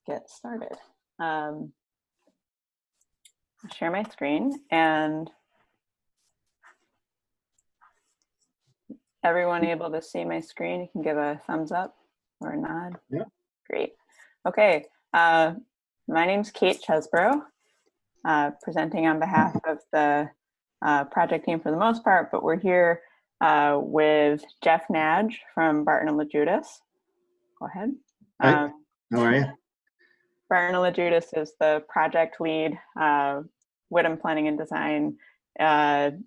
get started. I'll share my screen, and everyone able to see my screen? You can give a thumbs up or a nod. Yeah. Great. Okay. My name's Kate Chesbrough, presenting on behalf of the project team for the most part, but we're here with Jeff Nadge from Barton and LaJudas. Go ahead. Hi. How are you? Barton and LaJudas is the project lead, Whittam Planning and Design.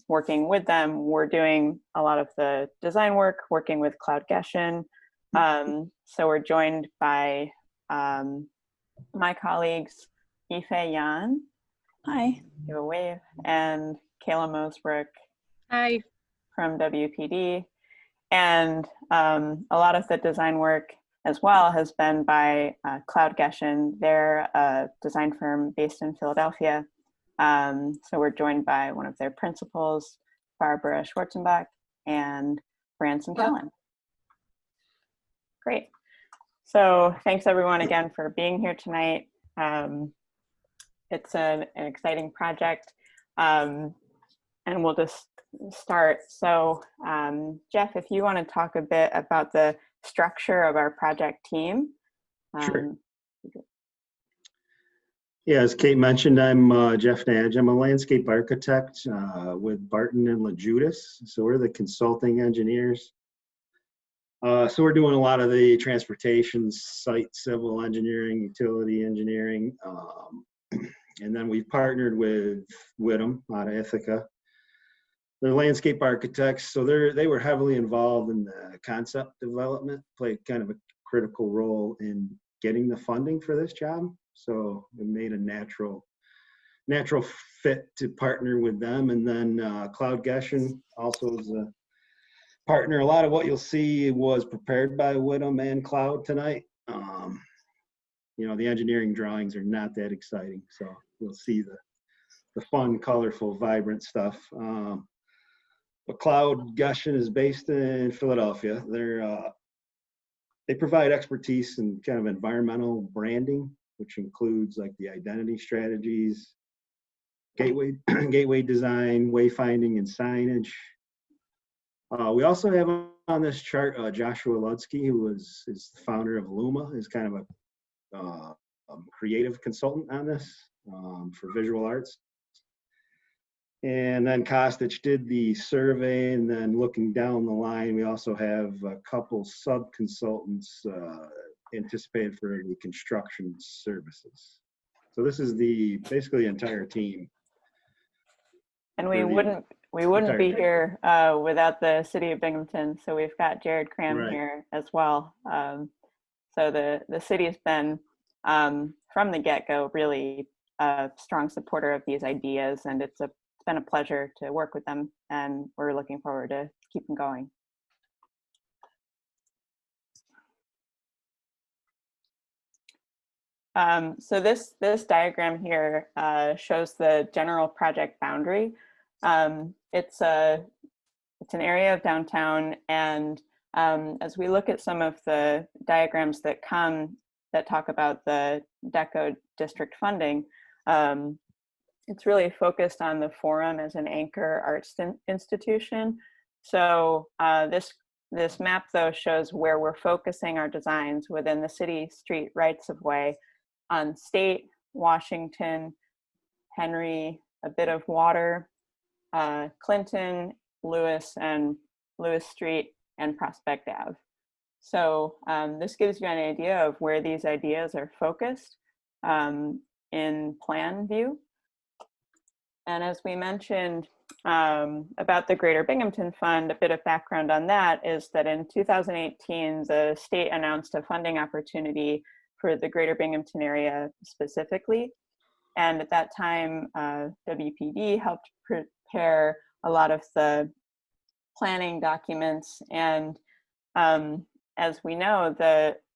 Working with them, we're doing a lot of the design work, working with Cloud Geshen. So we're joined by my colleagues, Ife Yan. Hi. Give a wave. And Kayla Mosbrook. Hi. From WPD. And a lot of the design work as well has been by Cloud Geshen. They're a design firm based in Philadelphia. So we're joined by one of their principals, Barbara Schwarzenbach, and Branson Kellen. Great. So thanks everyone again for being here tonight. It's an exciting project, and we'll just start. So Jeff, if you want to talk a bit about the structure of our project team. Sure. Yeah, as Kate mentioned, I'm Jeff Nadge. I'm a landscape architect with Barton and LaJudas. So we're the consulting engineers. So we're doing a lot of the transportation, site, civil engineering, utility engineering. And then we've partnered with Whittam out of Ithaca. They're landscape architects, so they were heavily involved in the concept development, played kind of a critical role in getting the funding for this job. So it made a natural fit to partner with them. And then Cloud Geshen also is a partner. A lot of what you'll see was prepared by Whittam and Cloud tonight. You know, the engineering drawings are not that exciting, so you'll see the fun, colorful, vibrant stuff. But Cloud Geshen is based in Philadelphia. They provide expertise in kind of environmental branding, which includes like the identity strategies, gateway design, wayfinding, and signage. We also have on this chart Joshua Ludsky, who is the founder of Luma, is kind of a creative consultant on this for visual arts. And then Kostic did the survey, and then looking down the line, we also have a couple sub-consultants anticipated for the construction services. So this is basically the entire team. And we wouldn't be here without the city of Binghamton. So we've got Jared Cram here as well. So the city has been, from the get-go, really a strong supporter of these ideas, and it's been a pleasure to work with them, and we're looking forward to keep them going. So this diagram here shows the general project boundary. It's an area of downtown, and as we look at some of the diagrams that talk about the DECO district funding, it's really focused on the Forum as an anchor arts institution. So this map, though, shows where we're focusing our designs within the city street rights of way on State, Washington, Henry, a bit of Water, Clinton, Lewis, and Lewis Street, and Prospect Ave. So this gives you an idea of where these ideas are focused in plan view. And as we mentioned about the Greater Binghamton Fund, a bit of background on that is that in 2018, the state announced a funding opportunity for the Greater Binghamton area specifically. And at that time, WPD helped prepare a lot of the planning documents. And as we know,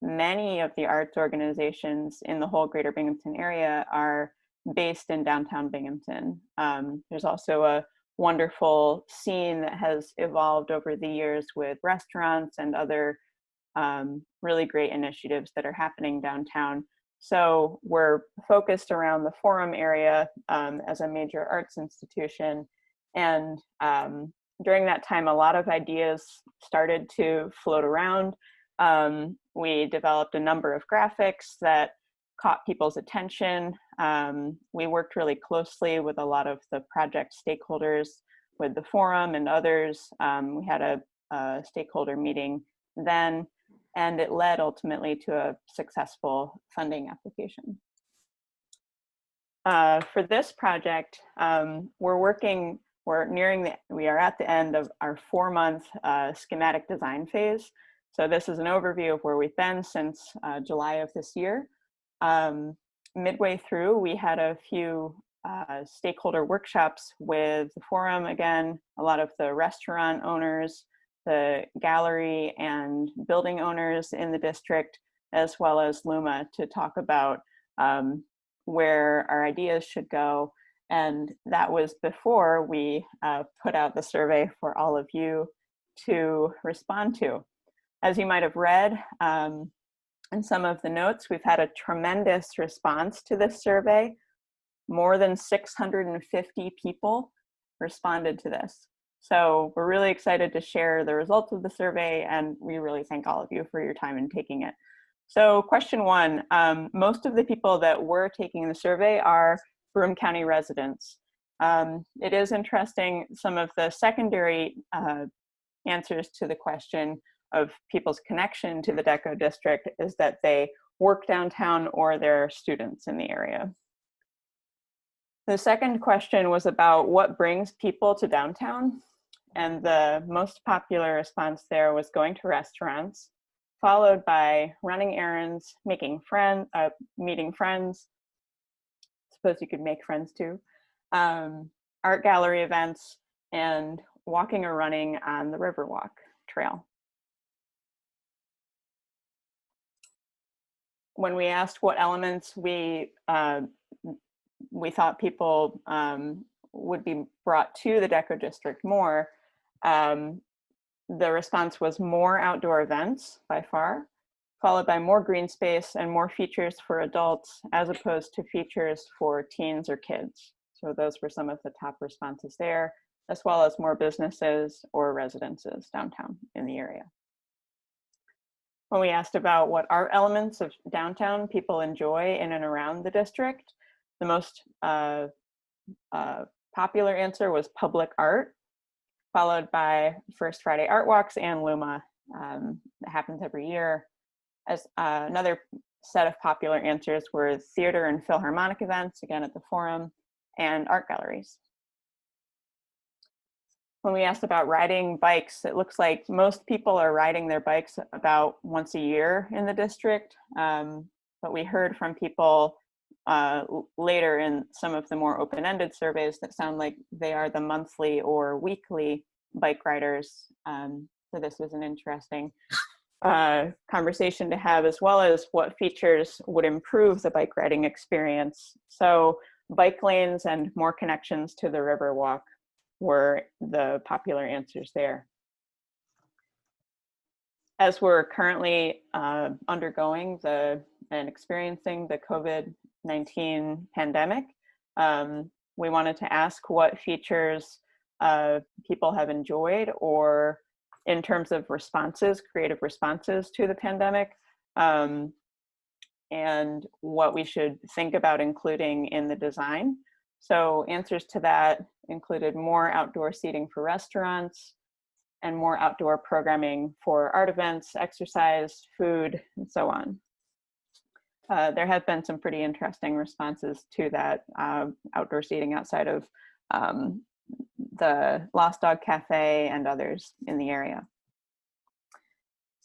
many of the arts organizations in the whole Greater Binghamton area are based in downtown Binghamton. There's also a wonderful scene that has evolved over the years with restaurants and other really great initiatives that are happening downtown So we're focused around the Forum area as a major arts institution. And during that time, a lot of ideas started to float around. We developed a number of graphics that caught people's attention. We worked really closely with a lot of the project stakeholders, with the Forum and others. We had a stakeholder meeting then, and it led ultimately to a successful funding application. For this project, we are at the end of our 4-month schematic design phase. So this is an overview of where we've been since July of this year. Midway through, we had a few stakeholder workshops with the Forum again, a lot of the restaurant owners, the gallery and building owners in the district, as well as LUMA, to talk about where our ideas should go. And that was before we put out the survey for all of you to respond to. As you might have read in some of the notes, we've had a tremendous response to this survey. More than 650 people responded to this. So we're really excited to share the results of the survey, and we really thank all of you for your time in taking it. So question 1, most of the people that were taking the survey are Broome County residents. It is interesting, some of the secondary answers to the question of people's connection to the DECO district is that they work downtown or they're students in the area. The second question was about what brings people to downtown. And the most popular response there was going to restaurants, followed by running errands, making friends, meeting friends. Suppose you could make friends too. Art gallery events, and walking or running on the Riverwalk Trail. When we asked what elements we thought people would be brought to the DECO district more, the response was more outdoor events by far, followed by more green space and more features for adults as opposed to features for teens or kids. So those were some of the top responses there, as well as more businesses or residences downtown in the area. When we asked about what art elements of downtown people enjoy in and around the district, the most popular answer was public art, followed by First Friday Art Walks and LUMA. That happens every year. As another set of popular answers were theater and philharmonic events, again at the Forum, and art galleries. When we asked about riding bikes, it looks like most people are riding their bikes about once a year in the district, but we heard from people later in some of the more open-ended surveys that sound like they are the monthly or weekly bike riders. So this was an interesting conversation to have, as well as what features would improve the bike riding experience. So bike lanes and more connections to the Riverwalk were the popular answers there. As we're currently undergoing and experiencing the COVID-19 pandemic, we wanted to ask what features people have enjoyed, or in terms of responses, creative responses to the pandemic, and what we should think about including in the design. So answers to that included more outdoor seating for restaurants and more outdoor programming for art events, exercise, food, and so on. There have been some pretty interesting responses to that outdoor seating outside of the Lost Dog Cafe and others in the area.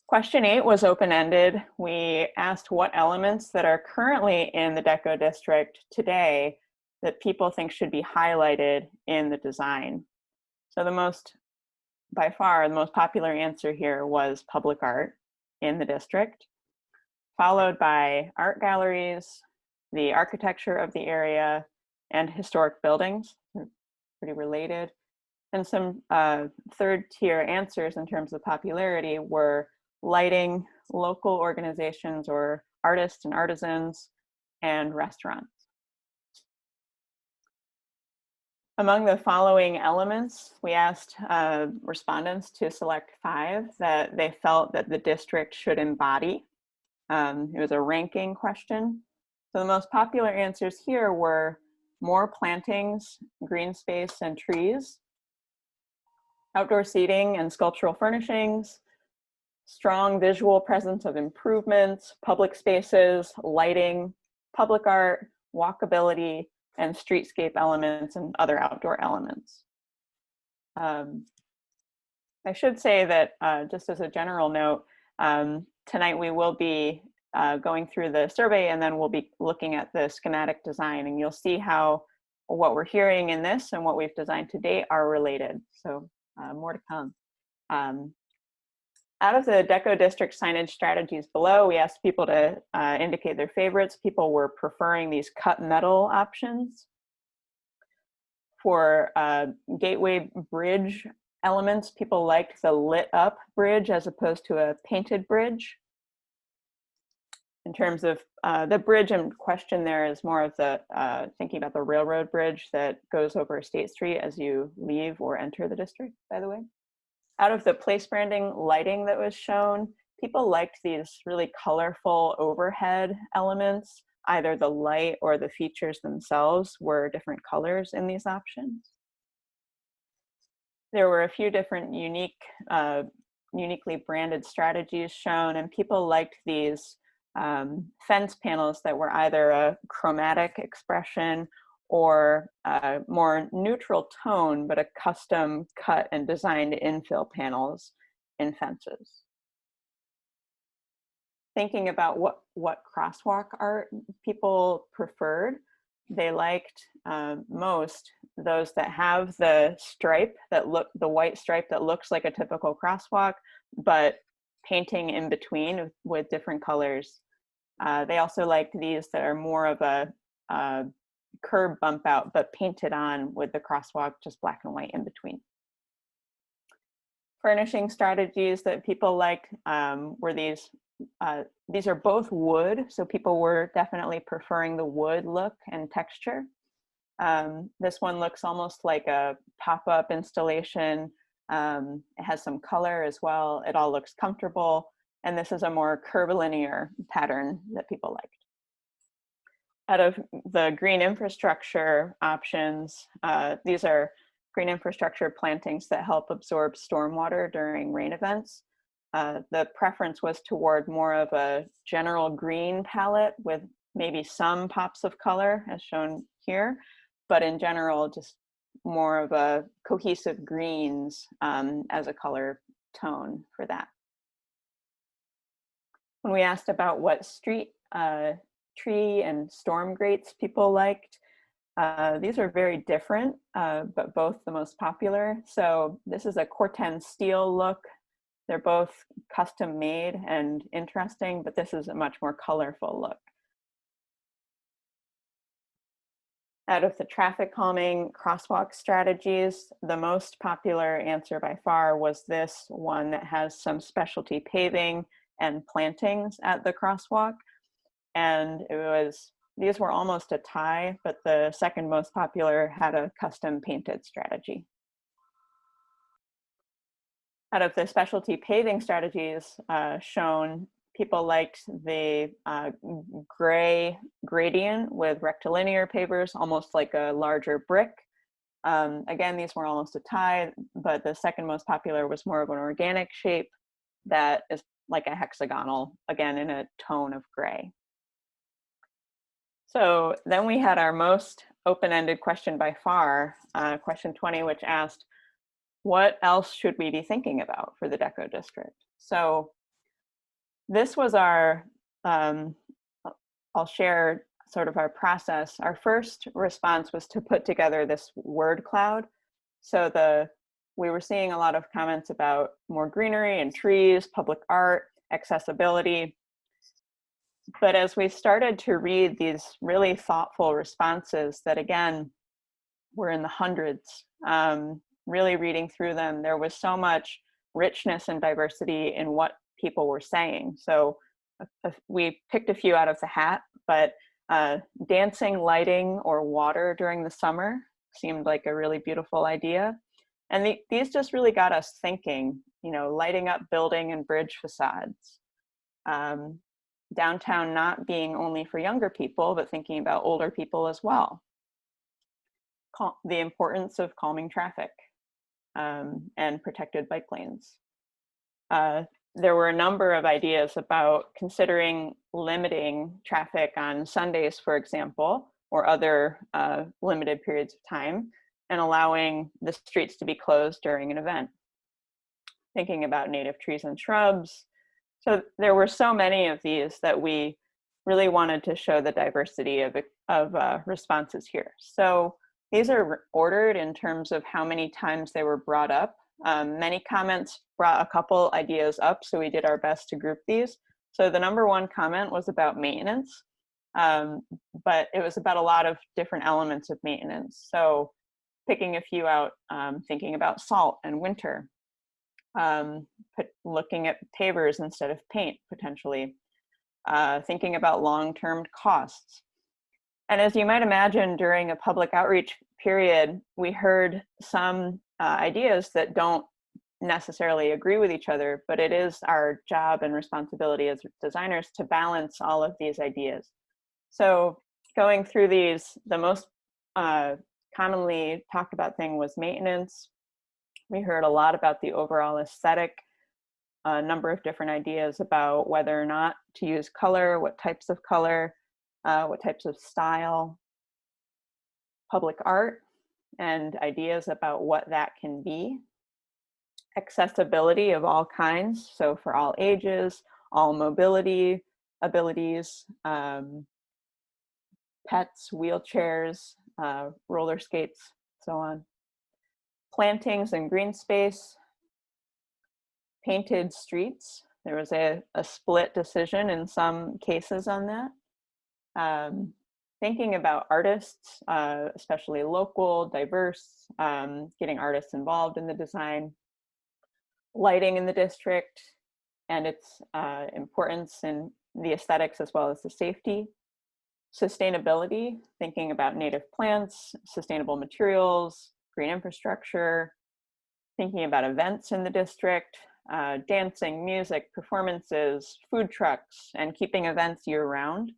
Question 8 was open-ended. We asked what elements that are currently in the DECO district today that people think should be highlighted in the design. So by far, the most popular answer here was public art in the district, followed by art galleries, the architecture of the area, and historic buildings. They're pretty related. And some third tier answers in terms of popularity were lighting, local organizations or artists and artisans, and restaurants. Among the following elements, we asked respondents to select 5 that they felt that the district should embody. It was a ranking question. So the most popular answers here were more plantings, green space and trees, outdoor seating and sculptural furnishings, strong visual presence of improvements, public spaces, lighting, public art, walkability, and streetscape elements and other outdoor elements. I should say that just as a general note, tonight we will be going through the survey, and then we'll be looking at the schematic design, and you'll see how what we're hearing in this and what we've designed to date are related. So more to come. Out of the DECO district signage strategies below, we asked people to indicate their favorites. People were preferring these cut metal options. For gateway bridge elements, people liked the lit up bridge as opposed to a painted bridge. In terms of the bridge in question, there is more of the thinking about the railroad bridge that goes over State Street as you leave or enter the district, by the way. Out of the place branding lighting that was shown, people liked these really colorful overhead elements. Either the light or the features themselves were different colors in these options. There were a few different uniquely branded strategies shown, and people liked these fence panels that were either a chromatic expression or a more neutral tone, but a custom cut and designed infill panels in fences. Thinking about what crosswalk art people preferred, they liked most those that have the stripe the white stripe that looks like a typical crosswalk, but painting in between with different colors. They also liked these that are more of a curb bump out, but painted on with the crosswalk just black and white in between. Furnishing strategies that people liked were these are both wood, so people were definitely preferring the wood look and texture. This one looks almost like a pop-up installation. It has some color as well. It all looks comfortable, and this is a more curvilinear pattern that people liked. Out of the green infrastructure options, these are green infrastructure plantings that help absorb stormwater during rain events. The preference was toward more of a general green palette with maybe some pops of color as shown here, but in general, just more of a cohesive greens as a color tone for that. When we asked about what street tree and storm grates people liked, these are very different, but both the most popular. So this is a Corten steel look. They're both custom made and interesting, but this is a much more colorful look. Out of the traffic calming crosswalk strategies, the most popular answer by far was this one that has some specialty paving and plantings at the crosswalk. And these were almost a tie, but the second most popular had a custom painted strategy. Out of the specialty paving strategies shown, people liked the gray gradient with rectilinear pavers, almost like a larger brick. Again, these were almost a tie, but the second most popular was more of an organic shape that is like a hexagonal, again, in a tone of gray. So then we had our most open-ended question by far, question 20, which asked, what else should we be thinking about for the DECO district? So this was our, I'll share sort of our process. Our first response was to put together this word cloud. So we were seeing a lot of comments about more greenery and trees, public art, accessibility. But as we started to read these really thoughtful responses that, again, were in the hundreds, really reading through them, there was so much richness and diversity in what people were saying. So we picked a few out of the hat, but Dancing, lighting, or water during the summer seemed like a really beautiful idea. And these just really got us thinking, lighting up building and bridge facades. Downtown not being only for younger people, but thinking about older people as well. The importance of calming traffic and protected bike lanes. There were a number of ideas about considering limiting traffic on Sundays, for example, or other limited periods of time, and allowing the streets to be closed during an event. Thinking about native trees and shrubs. So there were so many of these that we really wanted to show the diversity of responses here. So these are ordered in terms of how many times they were brought up. Many comments brought a couple ideas up, so we did our best to group these. So the number one comment was about maintenance, but it was about a lot of different elements of maintenance. So picking a few out, thinking about salt and winter, looking at pavers instead of paint, potentially, thinking about long-term costs. And as you might imagine, during a public outreach period, we heard some ideas that don't necessarily agree with each other, but it is our job and responsibility as designers to balance all of these ideas. So going through these, the most commonly talked about thing was maintenance. We heard a lot about the overall aesthetic, a number of different ideas about whether or not to use color, what types of color, what types of style, public art, and ideas about what that can be. Accessibility of all kinds, so for all ages, all mobility abilities, pets, wheelchairs, roller skates, so on. Plantings and green space, painted streets. There was a split decision in some cases on that. Thinking about artists, especially local, diverse, getting artists involved in the design. Lighting in the district and its importance in the aesthetics as well as the safety. Sustainability, thinking about native plants, sustainable materials, green infrastructure, thinking about events in the district, dancing, music, performances, food trucks, and keeping events year-round.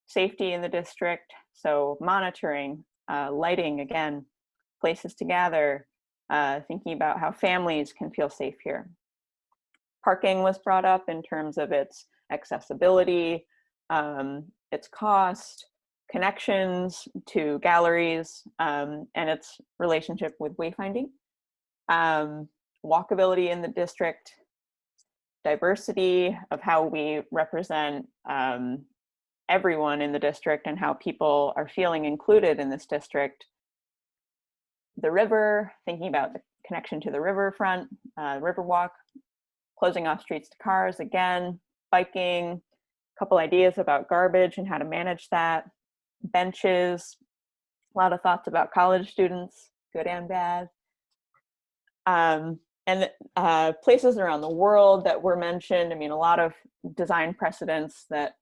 Safety in the district, so monitoring, lighting, again, places to gather, thinking about how families can feel safe here. Parking was brought up in terms of its accessibility, its cost, connections to galleries, and its relationship with wayfinding. Walkability in the district, diversity of how we represent everyone in the district and how people are feeling included in this district. The river, thinking about the connection to the riverfront, Riverwalk, closing off streets to cars, again, biking, a couple ideas about garbage and how to manage that, benches, a lot of thoughts about college students, good and bad. And places around the world that were mentioned. I mean, a lot of design precedents that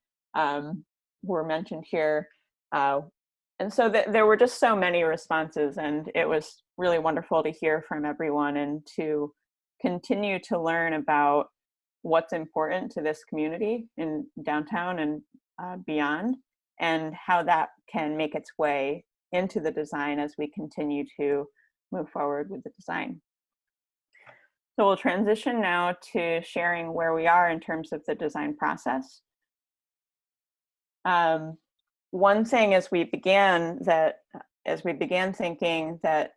were mentioned here. And so there were just so many responses, and it was really wonderful to hear from everyone and to continue to learn about what's important to this community in downtown and beyond, and how that can make its way into the design as we continue to move forward with the design. So we'll transition now to sharing where we are in terms of the design process. One thing as we began thinking that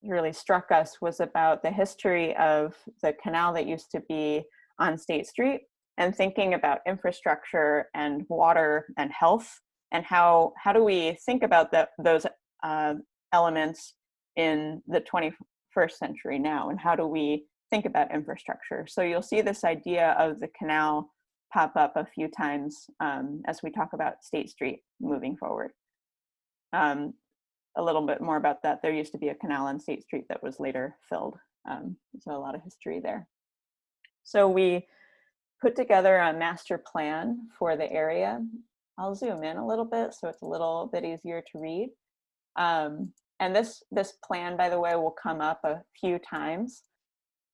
really struck us was about the history of the canal that used to be on State Street, and thinking about infrastructure and water and health, and how do we think about those elements in the 21st century now, and how do we think about infrastructure. So you'll see this idea of the canal pop up a few times as we talk about State Street moving forward. A little bit more about that. There used to be a canal on State Street that was later filled. So a lot of history there. So we put together a master plan for the area I'll zoom in a little bit so it's a little bit easier to read. And this plan, by the way, will come up a few times.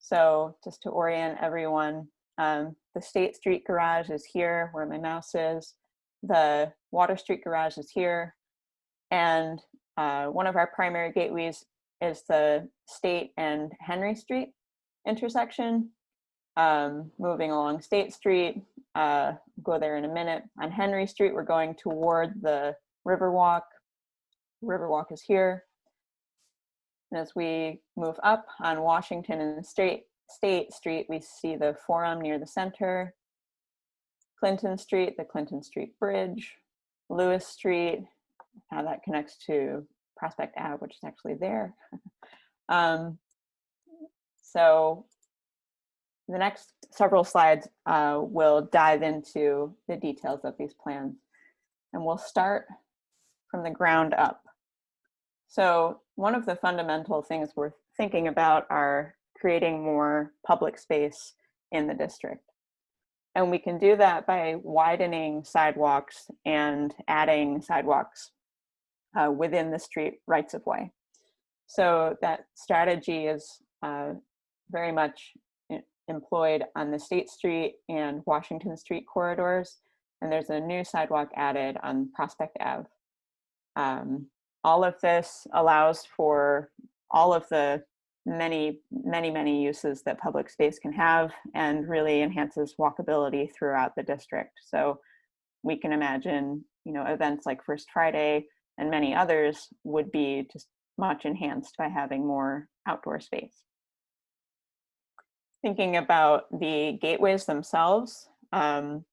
So just to orient everyone, the State Street garage is here where my mouse is. The Water Street garage is here. And one of our primary gateways is the State and Henry Street intersection. Moving along State Street, go there in a minute. On Henry Street, we're going toward the Riverwalk. Riverwalk is here. And as we move up on Washington and State Street, we see the Forum near the center, Clinton Street, the Clinton Street Bridge, Lewis Street, how that connects to Prospect Ave, which is actually there. So the next several slides will dive into the details of these plans. And we'll start from the ground up. So one of the fundamental things we're thinking about are creating more public space in the district. And we can do that by widening sidewalks and adding sidewalks within the street rights of way. So that strategy is very much employed on the State Street and Washington Street corridors. And there's a new sidewalk added on Prospect Ave. All of this allows for all of the many uses that public space can have and really enhances walkability throughout the district. So we can imagine, events like First Friday and many others would be just much enhanced by having more outdoor space. Thinking about the gateways themselves and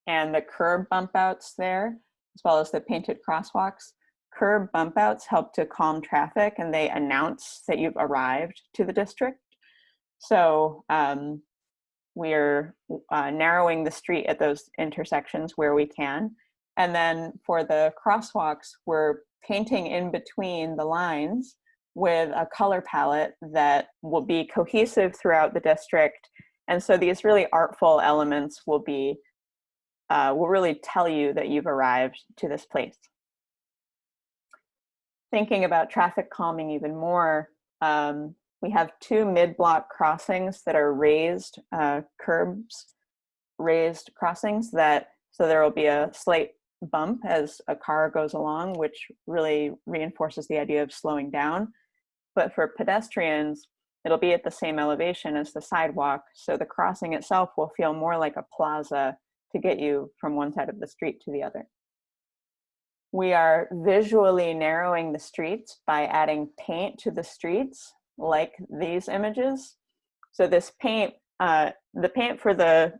the curb bump outs there, as well as the painted crosswalks. Curb bump outs help to calm traffic and they announce that you've arrived to the district. So we're narrowing the street at those intersections where we can. And then for the crosswalks, we're painting in between the lines with a color palette that will be cohesive throughout the district. And so these really artful elements will really tell you that you've arrived to this place. Thinking about traffic calming even more, we have two mid-block crossings that are raised curbs, raised crossings so there will be a slight bump as a car goes along, which really reinforces the idea of slowing down. But for pedestrians, it'll be at the same elevation as the sidewalk. So the crossing itself will feel more like a plaza to get you from one side of the street to the other. We are visually narrowing the streets by adding paint to the streets, like these images. So this paint, the paint for the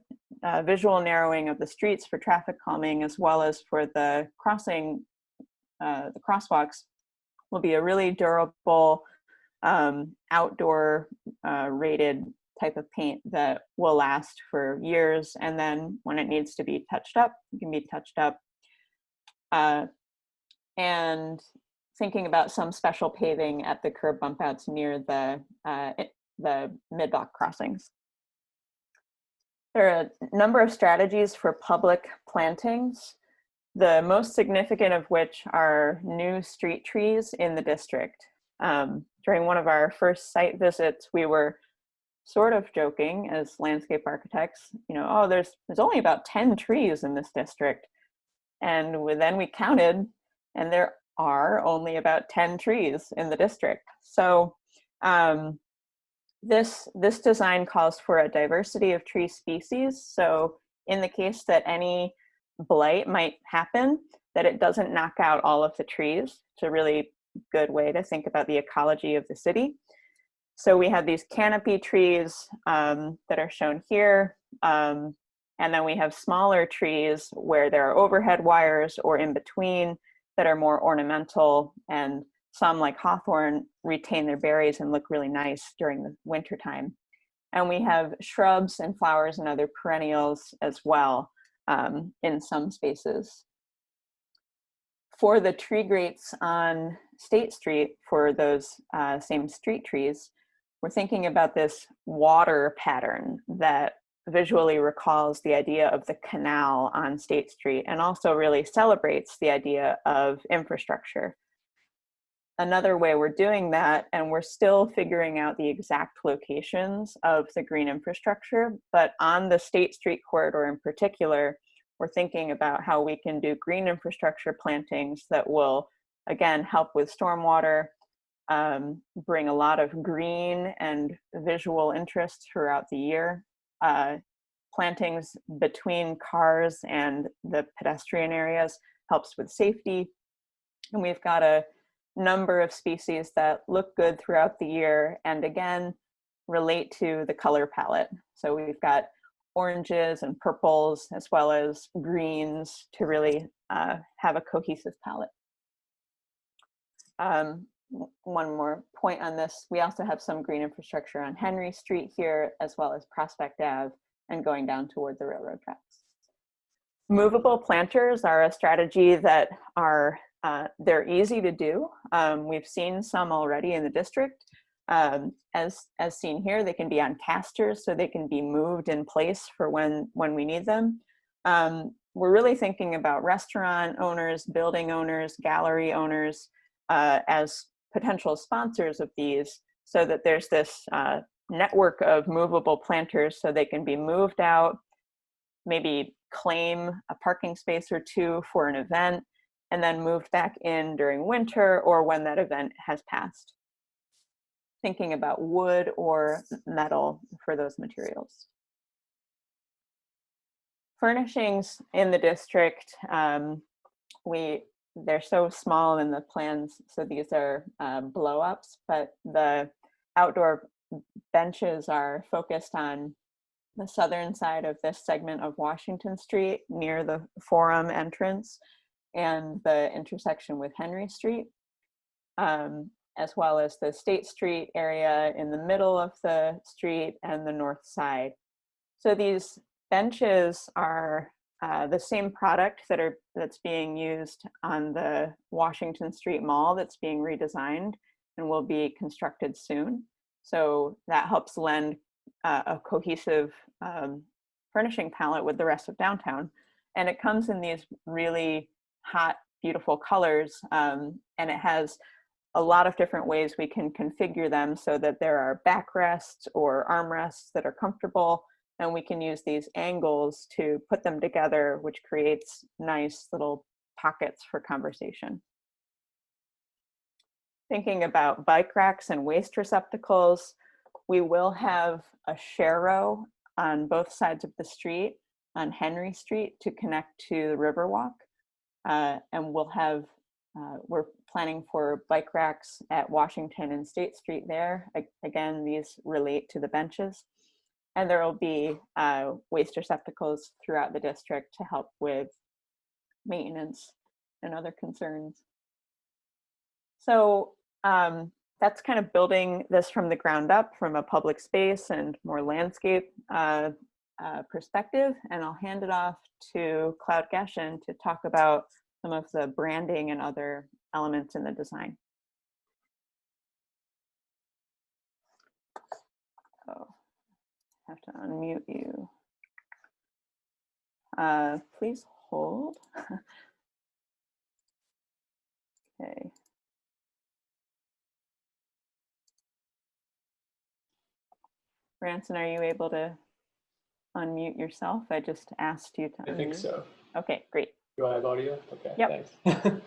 visual narrowing of the streets for traffic calming, as well as for the crossing, the crosswalks, will be a really durable, outdoor rated type of paint that will last for years. And then when it needs to be touched up, it can be touched up. And thinking about some special paving at the curb bump outs near the mid-block crossings. There are a number of strategies for public plantings, the most significant of which are new street trees in the district. During one of our first site visits, we were sort of joking as landscape architects, oh, there's only about 10 trees in this district. And then we counted, and there are only about 10 trees in the district. So this design calls for a diversity of tree species. So in the case that any blight might happen, that it doesn't knock out all of the trees. It's a really good way to think about the ecology of the city. So we have these canopy trees that are shown here. And then we have smaller trees where there are overhead wires or in between that are more ornamental, and some, like hawthorn, retain their berries and look really nice during the winter time. And we have shrubs and flowers and other perennials as well in some spaces. For the tree grates on State Street, for those same street trees, we're thinking about this water pattern that visually recalls the idea of the canal on State Street and also really celebrates the idea of infrastructure. Another way we're doing that, and we're still figuring out the exact locations of the green infrastructure, but on the State Street corridor in particular, we're thinking about how we can do green infrastructure plantings that will, again, help with stormwater, bring a lot of green and visual interest throughout the year. Plantings between cars and the pedestrian areas helps with safety. And we've got a number of species that look good throughout the year and again relate to the color palette. So we've got oranges and purples as well as greens to really have a cohesive palette. One more point on this, we also have some green infrastructure on Henry Street here as well as Prospect Ave and going down toward the railroad tracks. Movable planters are a strategy that are they're easy to do. We've seen some already in the district. As seen here, they can be on casters, so they can be moved in place for when we need them. We're really thinking about restaurant owners, building owners, gallery owners as potential sponsors of these, so that there's this network of movable planters so they can be moved out, maybe claim a parking space or two for an event, and then moved back in during winter or when that event has passed. Thinking about wood or metal for those materials. Furnishings in the district, they're so small in the plans, so these are blow-ups, but the outdoor benches are focused on the southern side of this segment of Washington Street near the Forum entrance and the intersection with Henry Street, as well as the State Street area in the middle of the street and the north side. So these benches are the same product that's being used on the Washington Street Mall that's being redesigned and will be constructed soon. So that helps lend a cohesive furnishing palette with the rest of downtown. And it comes in these really hot, beautiful colors, and it has a lot of different ways we can configure them so that there are backrests or armrests that are comfortable, and we can use these angles to put them together, which creates nice little pockets for conversation. Thinking about bike racks and waste receptacles, we will have a share row on both sides of the street on Henry Street to connect to the Riverwalk. And we'll have, we're planning for bike racks at Washington and State Street there. Again, these relate to the benches. And there will be waste receptacles throughout the district to help with maintenance and other concerns. So that's kind of building this from the ground up from a public space and more landscape perspective. And I'll hand it off to Cloud Geshen to talk about some of the branding and other elements in the design. Oh, I have to unmute you. Please hold. Okay. Branson, are you able to unmute yourself? I just asked you to unmute. I think so. Okay, great. Do I have audio? Okay, yep. Thanks.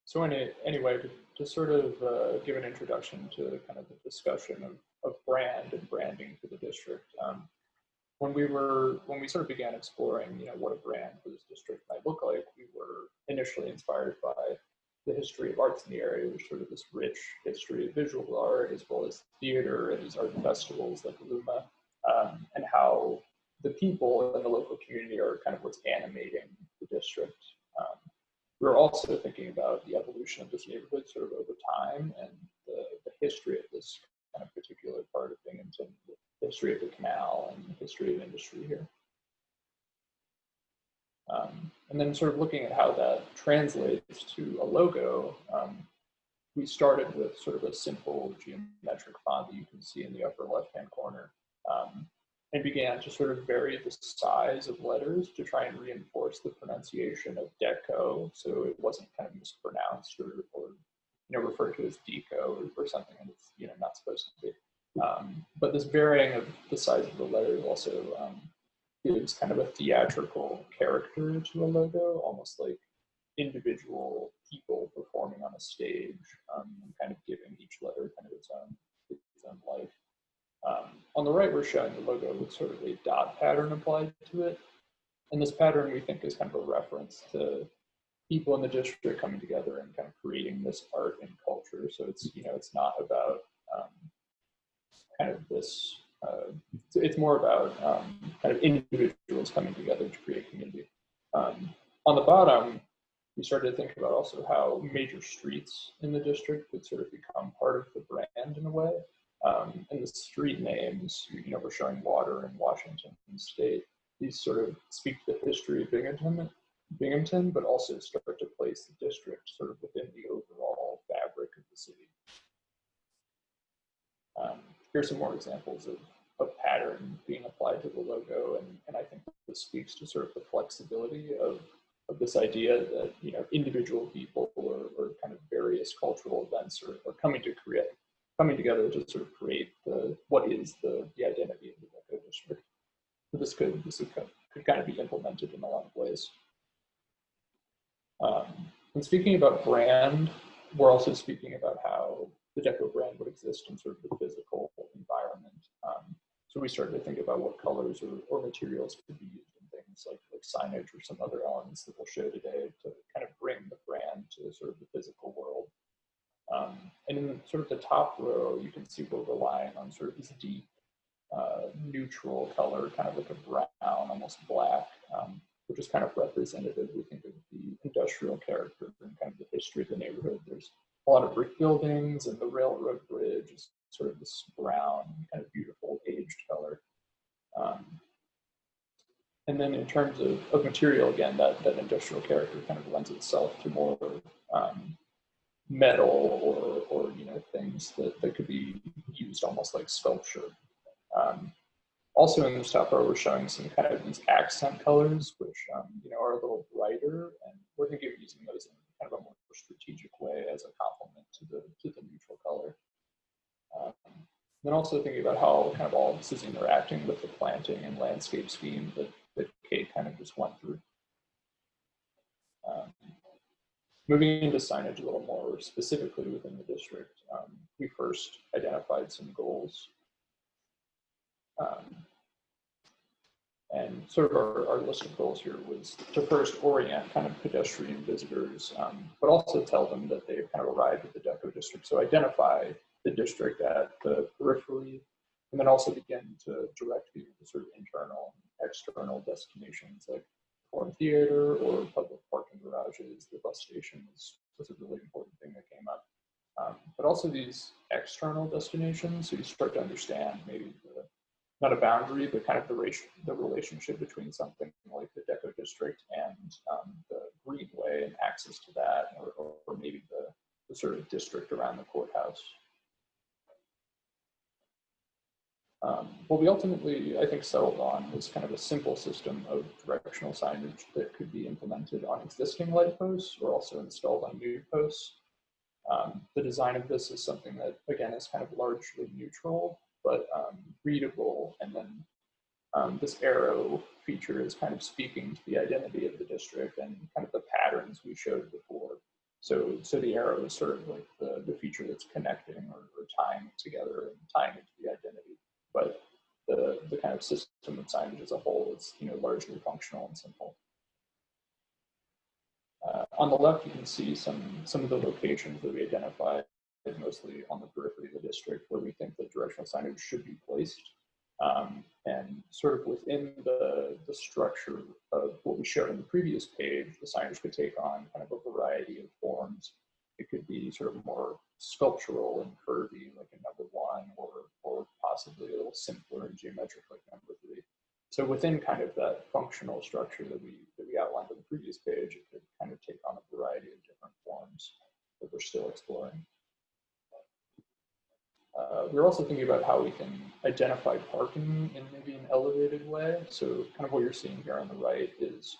So anyway, to sort of give an introduction to kind of the discussion of brand and branding for the district. When we sort of began exploring, what a brand for this district might look like, we were initially inspired by the history of arts in the area, which sort of this rich history of visual art, as well as theater and these art festivals like Luma, and how the people in the local community are kind of what's animating the district. We're also thinking about the evolution of this neighborhood sort of over time and the history of this kind of particular part of Binghamton, the history of the canal and the history of industry here. And then sort of looking at how that translates to a logo, we started with sort of a simple geometric font that you can see in the upper left-hand corner. and began to sort of vary the size of letters to try and reinforce the pronunciation of DECO, so it wasn't kind of mispronounced or referred to as DECO or something that it's not supposed to be. But this varying of the size of the letters also gives kind of a theatrical character to a logo, almost like individual people performing on a stage, and kind of giving each letter kind of its own life. On the right, we're showing the logo with sort of a dot pattern applied to it. And this pattern we think is kind of a reference to people in the district coming together and kind of creating this art and culture. So it's, it's not about kind of this, it's more about kind of individuals coming together to create community. On the bottom, we started to think about also how major streets in the district could sort of become part of the brand in a way. And the street names, we're showing Water in Washington State. These sort of speak to the history of Binghamton, but also start to place the district sort of within the overall fabric of the city. Here's some more examples of pattern being applied to the logo, and I think this speaks to sort of the flexibility of this idea that individual people or kind of various cultural events are coming together to sort of create what is the identity of the DECO district. So this could kind of be implemented in a lot of ways. And speaking about brand, we're also speaking about how the DECO brand would exist in sort of the physical environment. So we started to think about what colors or materials could be used in things like signage or some other elements that we'll show today to kind of bring the brand to sort of the physical world. And in sort of the top row, you can see we're relying on sort of this deep, neutral color, kind of like a brown, almost black, which is kind of representative, we think, of the industrial character and kind of the history of the neighborhood. There's a lot of brick buildings, and the railroad bridge is sort of this brown, kind of beautiful, aged color. And then in terms of material, again, that industrial character kind of lends itself to more metal or things that could be used almost like sculpture. Also in this top row, we're showing some kind of these accent colors, which are a little brighter, and we're thinking of using those in kind of a more strategic way as a complement to the neutral color. Then also thinking about how kind of all of this is interacting with the planting and landscape scheme that Kate kind of just went through. Moving into signage a little more specifically within the district, we first identified some goals. And sort of our list of goals here was to first orient kind of pedestrian visitors, but also tell them that they've kind of arrived at the DECO district. So identify the district at the periphery, and then also begin to direct people to sort of internal and external destinations like Forum Theater or public parking garages. The bus station was a really important thing that came up. But also these external destinations, so you start to understand maybe not a boundary, but kind of the relationship between something like the DECO district and the Greenway and access to that, or maybe the sort of district around the courthouse. What we ultimately, I think, settled on was kind of a simple system of directional signage that could be implemented on existing light posts or also installed on new posts. The design of this is something that, again, is kind of largely neutral, but readable. And then this arrow feature is kind of speaking to the identity of the district and kind of the patterns we showed before. So the arrow is sort of like the feature that's connecting or tying it together and tying it to the identity. But the kind of system of signage as a whole is largely functional and simple. On the left, you can see some of the locations that we identified, mostly on the periphery of the district, where we think that directional signage should be placed. And sort of within the structure of what we showed on the previous page, the signage could take on kind of a variety of forms. It could be sort of more sculptural and curvy, like a number 1, or possibly a little simpler and geometric, like number 3. So within kind of that functional structure that we outlined on the previous page, it could kind of take on a variety of different forms that we're still exploring. we're also thinking about how we can identify parking in maybe an elevated way. So kind of what you're seeing here on the right is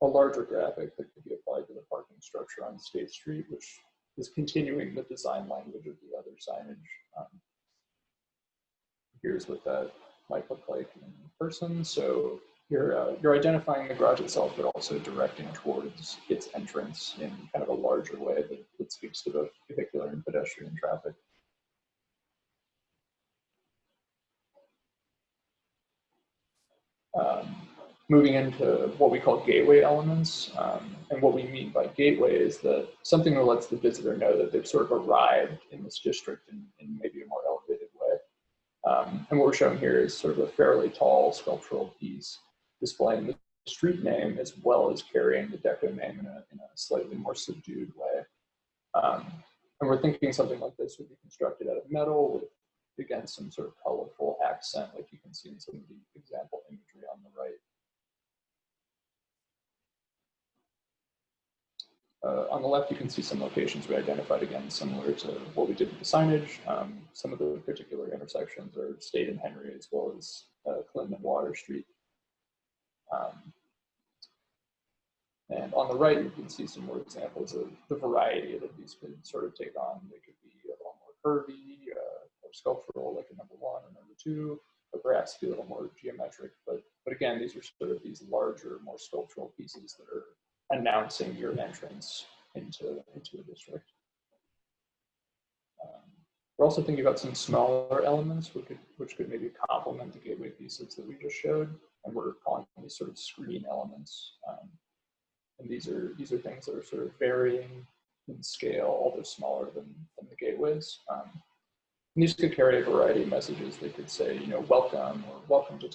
a larger graphic that could be applied to the parking structure on State Street, which is continuing the design language of the other signage. Here's what that might look like in person. So you're identifying the garage itself, but also directing towards its entrance in kind of a larger way that speaks to both vehicular and pedestrian traffic. Moving into what we call gateway elements. And what we mean by gateway is that something that lets the visitor know that they've sort of arrived in this district in maybe a more elevated way. And what we're showing here is sort of a fairly tall sculptural piece displaying the street name as well as carrying the DECO name in a slightly more subdued way. And we're thinking something like this would be constructed out of metal with, again, some sort of colorful accent like you can see in some of the example imagery on the right. On the left, you can see some locations we identified, again, similar to what we did with the signage. Some of the particular intersections are State and Henry, as well as Clinton and Water Street. And on the right, you can see some more examples of the variety that these could sort of take on. They could be a little more curvy, or sculptural, like a number 1 or number 2, or perhaps be a little more geometric. But again, these are sort of these larger, more sculptural pieces that are announcing your entrance into a district. We're also thinking about some smaller elements which could maybe complement the gateway pieces that we just showed, and we're calling these sort of screen elements. And these are things that are sort of varying in scale, although smaller than the gateways. And these could carry a variety of messages. They could say, welcome, or welcome to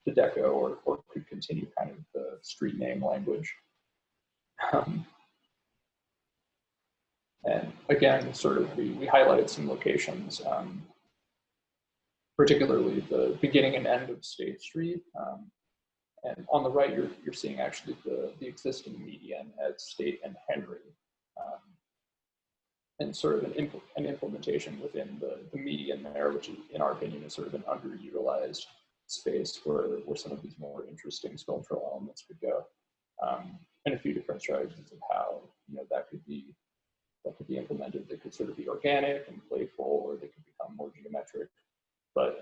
DECO, or could continue kind of the street name language. And again, sort of we highlighted some locations, particularly the beginning and end of State Street. And on the right, you're seeing actually the existing median at State and Henry, and sort of an implementation within the median there, which in our opinion is sort of an underutilized space where some of these more interesting sculptural elements could go. And a few different strategies of how that could be implemented. They could sort of be organic and playful, or they could become more geometric. But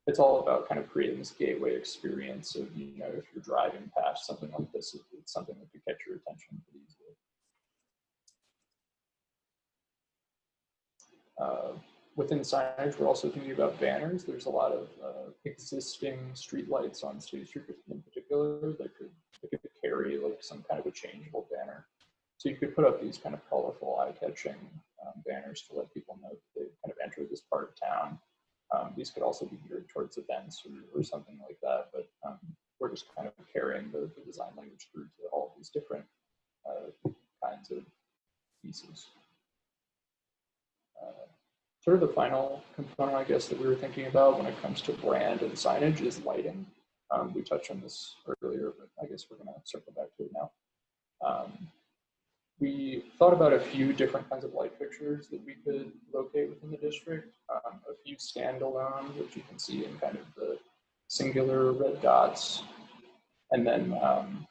it's all about kind of creating this gateway experience of, if you're driving past something like this, it's something that could catch your attention pretty easily. Within signage, we're also thinking about banners. There's a lot of existing streetlights on State Street in particular that could carry like some kind of a changeable banner. So you could put up these kind of colorful, eye-catching banners to let people know that they've kind of entered this part of town. These could also be geared towards events or something like that, but we're just kind of carrying the design language through to all of these different kinds of pieces. Sort of the final component, I guess, that we were thinking about when it comes to brand and signage is lighting. We touched on this earlier, but I guess we're going to circle back to it now. We thought about a few different kinds of light fixtures that we could locate within the district. A few standalone, which you can see in kind of the singular red dots, and then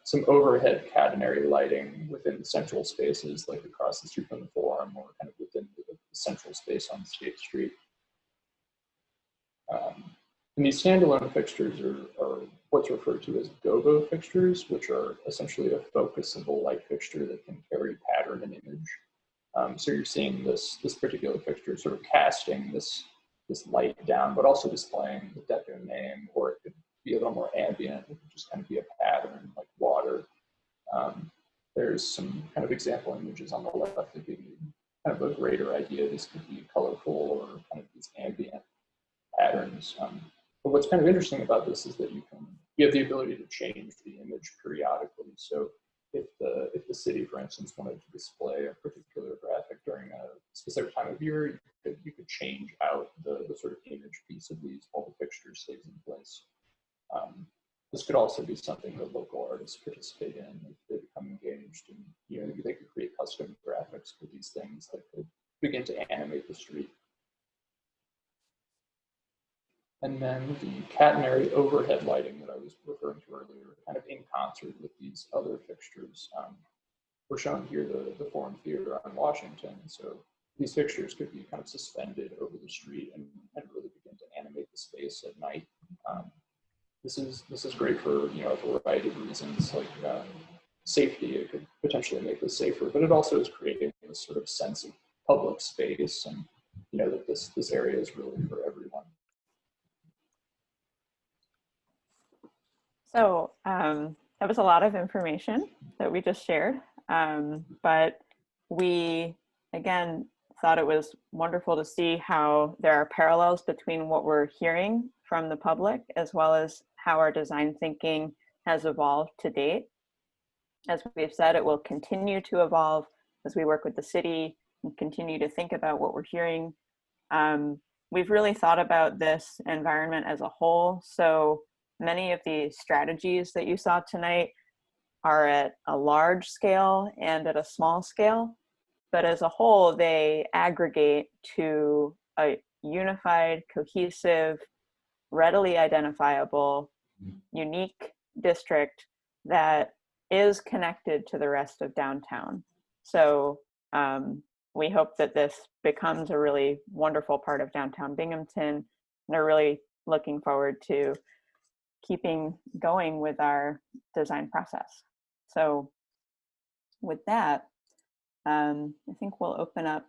some overhead catenary lighting within central spaces, like across the street from the Forum, or kind of within the central space on State Street. And these standalone fixtures are what's referred to as gobo fixtures, which are essentially a focusable light fixture that can carry pattern and image. So you're seeing this particular fixture sort of casting this light down, but also displaying the DECO name, or it could be a little more ambient. It could just kind of be a pattern like water. There's some kind of example images on the left that give you kind of a greater idea. This could be colorful or kind of these ambient patterns. But what's kind of interesting about this is that you have the ability to change the image periodically. So if the city, for instance, wanted to display a particular graphic during a specific time of year, you could change out the sort of image piece of these while the fixture stays in place. This could also be something that local artists participate in if they become engaged, and they could create custom graphics for these things that could begin to animate the street. and then the catenary overhead lighting that I was referring to earlier, kind of in concert with these other fixtures. We're showing here the Forum Theater on Washington, so these fixtures could be kind of suspended over the street and really begin to animate the space at night. This is great for a variety of reasons, like safety. It could potentially make this safer, but it also is creating this sort of sense of public space, and that this area is really for everyone. So that was a lot of information that we just shared, but we again thought it was wonderful to see how there are parallels between what we're hearing from the public as well as how our design thinking has evolved to date. As we've said, it will continue to evolve as we work with the city and continue to think about what we're hearing. We've really thought about this environment as a whole. So many of the strategies that you saw tonight are at a large scale and at a small scale, but as a whole, they aggregate to a unified, cohesive, readily identifiable, unique district that is connected to the rest of downtown. So we hope that this becomes a really wonderful part of downtown Binghamton, and are really looking forward to keeping going with our design process. So with that, I think we'll open up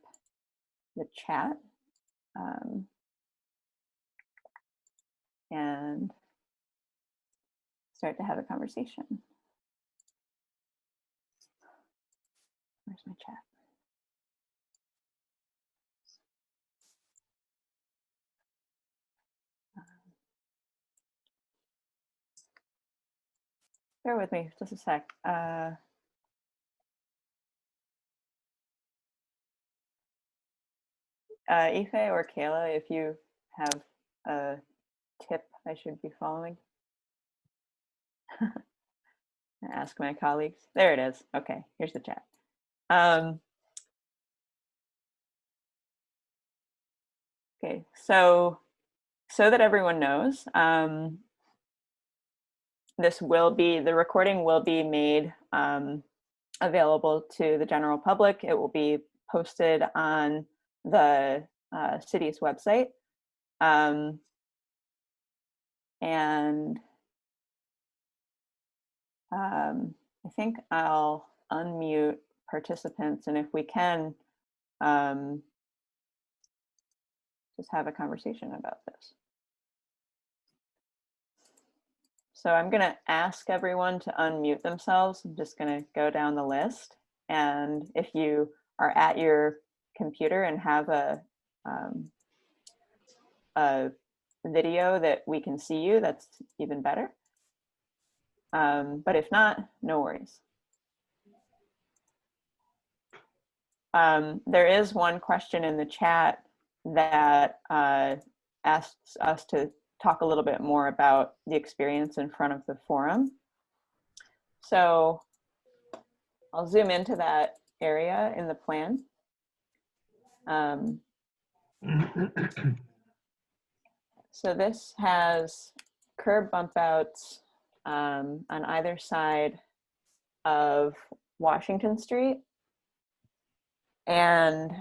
the chat and start to have a conversation. Where's my chat? Bear with me just a sec. Ife or Kayla, if you have a tip I should be following. Ask my colleagues. There it is. Okay, here's the chat. Okay, so that everyone knows, the recording will be made available to the general public. It will be posted on the city's website. And I think I'll unmute participants, and if we can, just have a conversation about this. So I'm going to ask everyone to unmute themselves. I'm just going to go down the list. And if you are at your computer and have a video that we can see you, that's even better. But if not, no worries. There is one question in the chat that asks us to talk a little bit more about the experience in front of the forum. So I'll zoom into that area in the plan. So this has curb bump outs on either side of Washington Street. And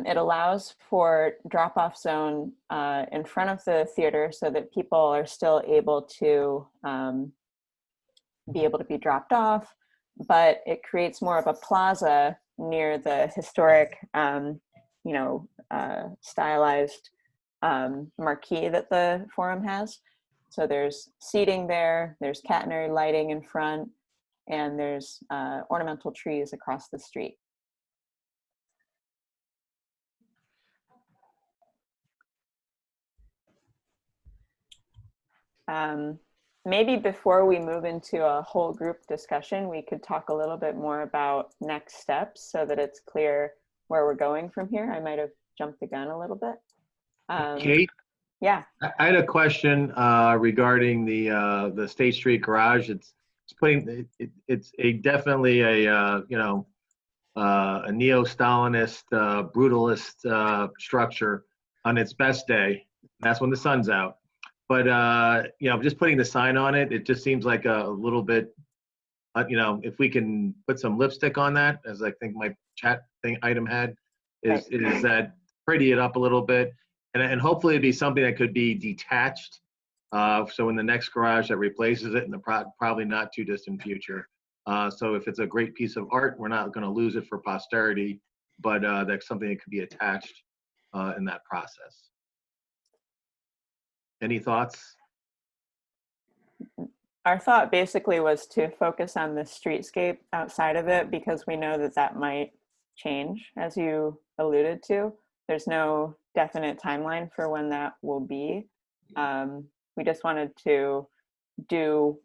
it allows for drop-off zone in front of the theater so that people are still able to be dropped off, but it creates more of a plaza near the historic, stylized marquee that the forum has. So there's seating there, there's catenary lighting in front, and there's ornamental trees across the street. Maybe before we move into a whole group discussion, we could talk a little bit more about next steps so that it's clear where we're going from here. I might have jumped the gun a little bit. Kate? Yeah. I had a question regarding the State Street garage. It's definitely a neo-Stalinist, brutalist structure on its best day. That's when the sun's out. But, you know, just putting the sign on it, it just seems like a little bit, you know, if we can put some lipstick on that, as I think my chat thing item had, is that pretty it up a little bit. And hopefully it'd be something that could be detached. So in the next garage that replaces it in the probably not too distant future. So if it's a great piece of art, we're not going to lose it for posterity, but that's something that could be attached in that process. Any thoughts? Our thought basically was to focus on the streetscape outside of it, because we know that that might change, as you alluded to. There's no definite timeline for when that will be. We just wanted to do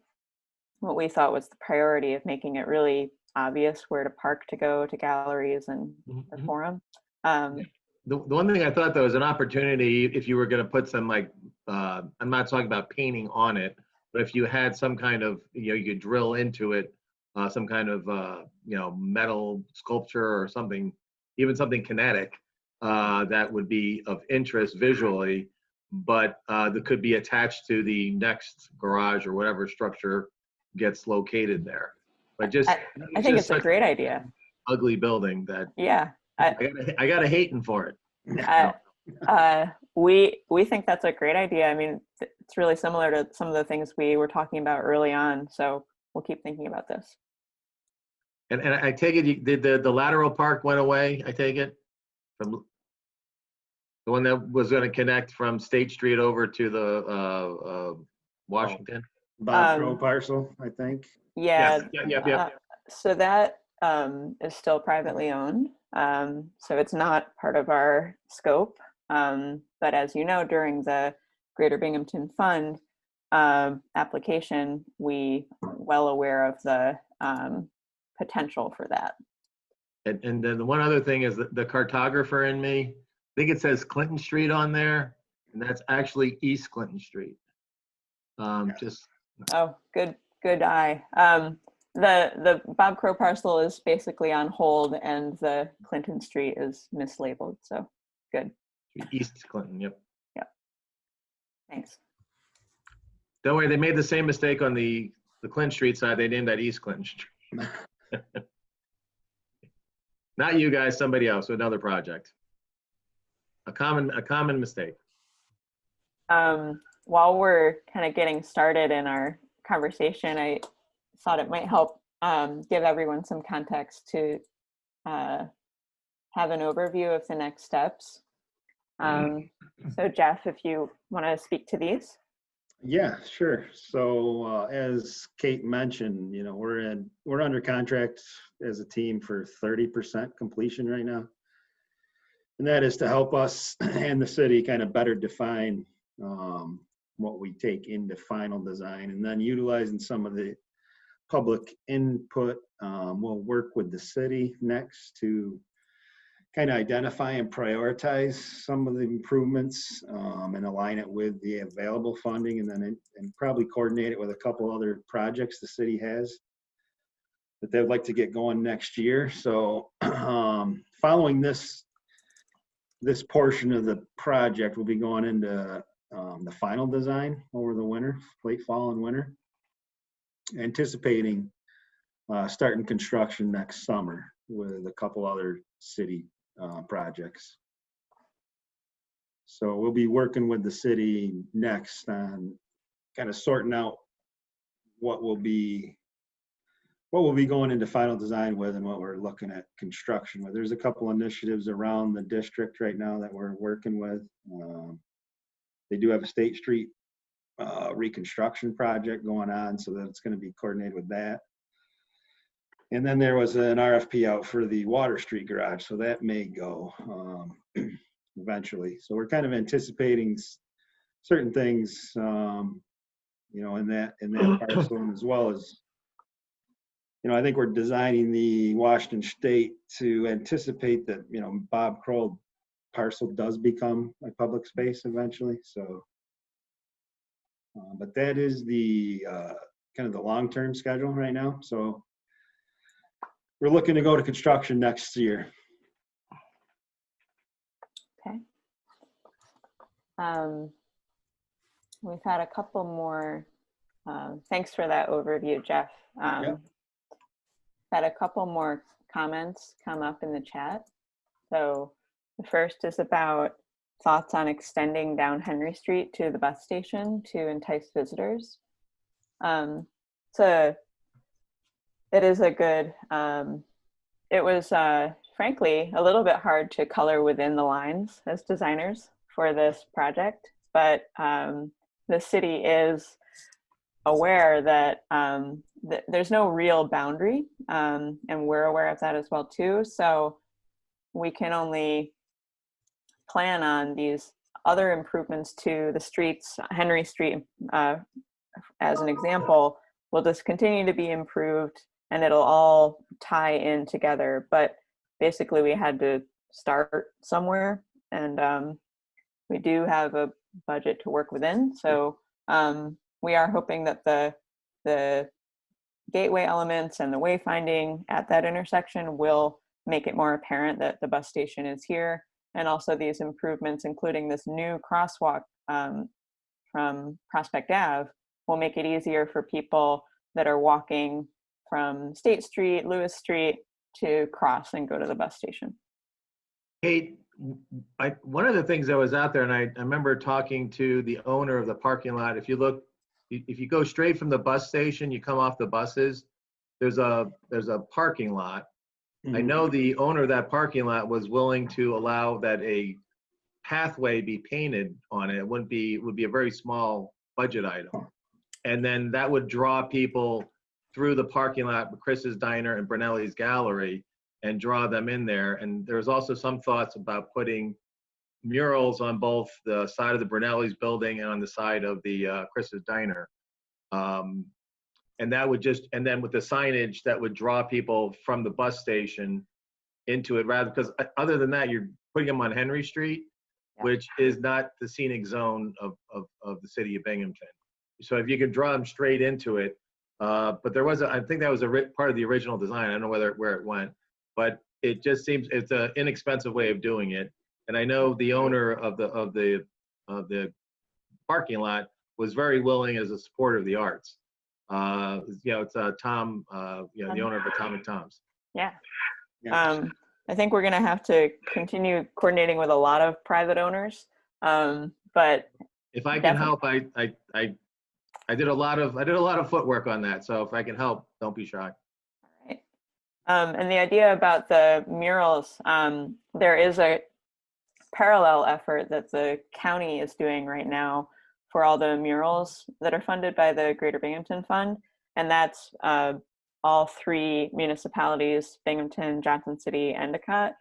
what we thought was the priority of making it really obvious where to park to go to galleries and the forum. The one thing I thought though is an opportunity, if you were going to put some like, I'm not talking about painting on it, but if you had some kind of, you know, you could drill into it, some kind of, you know, metal sculpture or something, even something kinetic, that would be of interest visually, but that could be attached to the next garage or whatever structure gets located there. But just, I think it's a great idea. Ugly building that, Yeah. I got a hating for it. We think that's a great idea. I mean, it's really similar to some of the things we were talking about early on. So we'll keep thinking about this. And I take it, did the lateral park went away, I take it? From the one that was going to connect from State Street over to the Washington? Bob Crow parcel, I think. Yeah. Yeah. So that is still privately owned. So it's not part of our scope. But as you know, during the Greater Binghamton Fund application, we were well aware of the potential for that. And then the one other thing is the cartographer in me, I think it says Clinton Street on there, and that's actually East Clinton Street. Just. Oh, good eye. The Bob Crow parcel is basically on hold, and the Clinton Street is mislabeled. So good. East Clinton, yep. Yep. Thanks. Don't worry, they made the same mistake on the Clinton Street side. They named that East Clinton Street. Not you guys, somebody else, another project. A common mistake. While we're kind of getting started in our conversation, I thought it might help give everyone some context to have an overview of the next steps. So Jeff, if you want to speak to these. Yeah, sure. So as Kate mentioned, you know, we're under contract as a team for 30% completion right now. And that is to help us and the city kind of better define what we take into final design, and then utilizing some of the public input. We'll work with the city next to kind of identify and prioritize some of the improvements and align it with the available funding, and then and probably coordinate it with a couple other projects the city has that they'd like to get going next year. So following this portion of the project, we'll be going into the final design over the winter, late fall and winter, anticipating starting construction next summer with a couple other city projects. So we'll be working with the city next on kind of sorting out what will be going into final design with and what we're looking at construction with. There's a couple initiatives around the district right now that we're working with. They do have a State Street reconstruction project going on, so that's going to be coordinated with that. And then there was an RFP out for the Water Street garage, so that may go eventually. So we're kind of anticipating certain things, you know, in that parcel, as well as, you know, I think we're designing the Washington State to anticipate that, you know, Bob Kroll parcel does become a public space eventually. So, but that is the kind of the long-term schedule right now. So we're looking to go to construction next year. Okay. We've had a couple more. Thanks for that overview, Jeff. Yep. Had a couple more comments come up in the chat. So the first is about thoughts on extending down Henry Street to the bus station to entice visitors. So it is a good, it was frankly a little bit hard to color within the lines as designers for this project, but the city is aware that there's no real boundary, and we're aware of that as well too. So we can only plan on these other improvements to the streets. Henry Street, as an example, will just continue to be improved, and it'll all tie in together. But basically, we had to start somewhere, and we do have a budget to work within. So we are hoping that the gateway elements and the wayfinding at that intersection will make it more apparent that the bus station is here. And also these improvements, including this new crosswalk from Prospect Ave, will make it easier for people that are walking from State Street, Lewis Street to cross and go to the bus station. Kate, one of the things that was out there, and I remember talking to the owner of the parking lot. If you go straight from the bus station, you come off the buses, there's a parking lot. I know the owner of that parking lot was willing to allow that a pathway be painted on it. It would be a very small budget item. And then that would draw people through the parking lot with Chris's Diner and Brunelli's Gallery and draw them in there. And there's also some thoughts about putting murals on both the side of the Brunelli's building and on the side of the Chris's Diner. And that would and then with the signage that would draw people from the bus station into it, rather, because other than that, you're putting them on Henry Street, which is not the scenic zone of the city of Binghamton. So if you could draw them straight into it, but there was, I think that was part of the original design. I don't know where it went, but it just seems it's an inexpensive way of doing it. And I know the owner of the parking lot was very willing as a supporter of the arts. It's Tom, the owner of Atomic Tom's. Yeah. I think we're going to have to continue coordinating with a lot of private owners. But if I can help, I did a lot of footwork on that. So if I can help, don't be shy. All right. And the idea about the murals, there is a parallel effort that the county is doing right now for all the murals that are funded by the Greater Binghamton Fund. And that's all three municipalities, Binghamton, Johnson City, Endicott.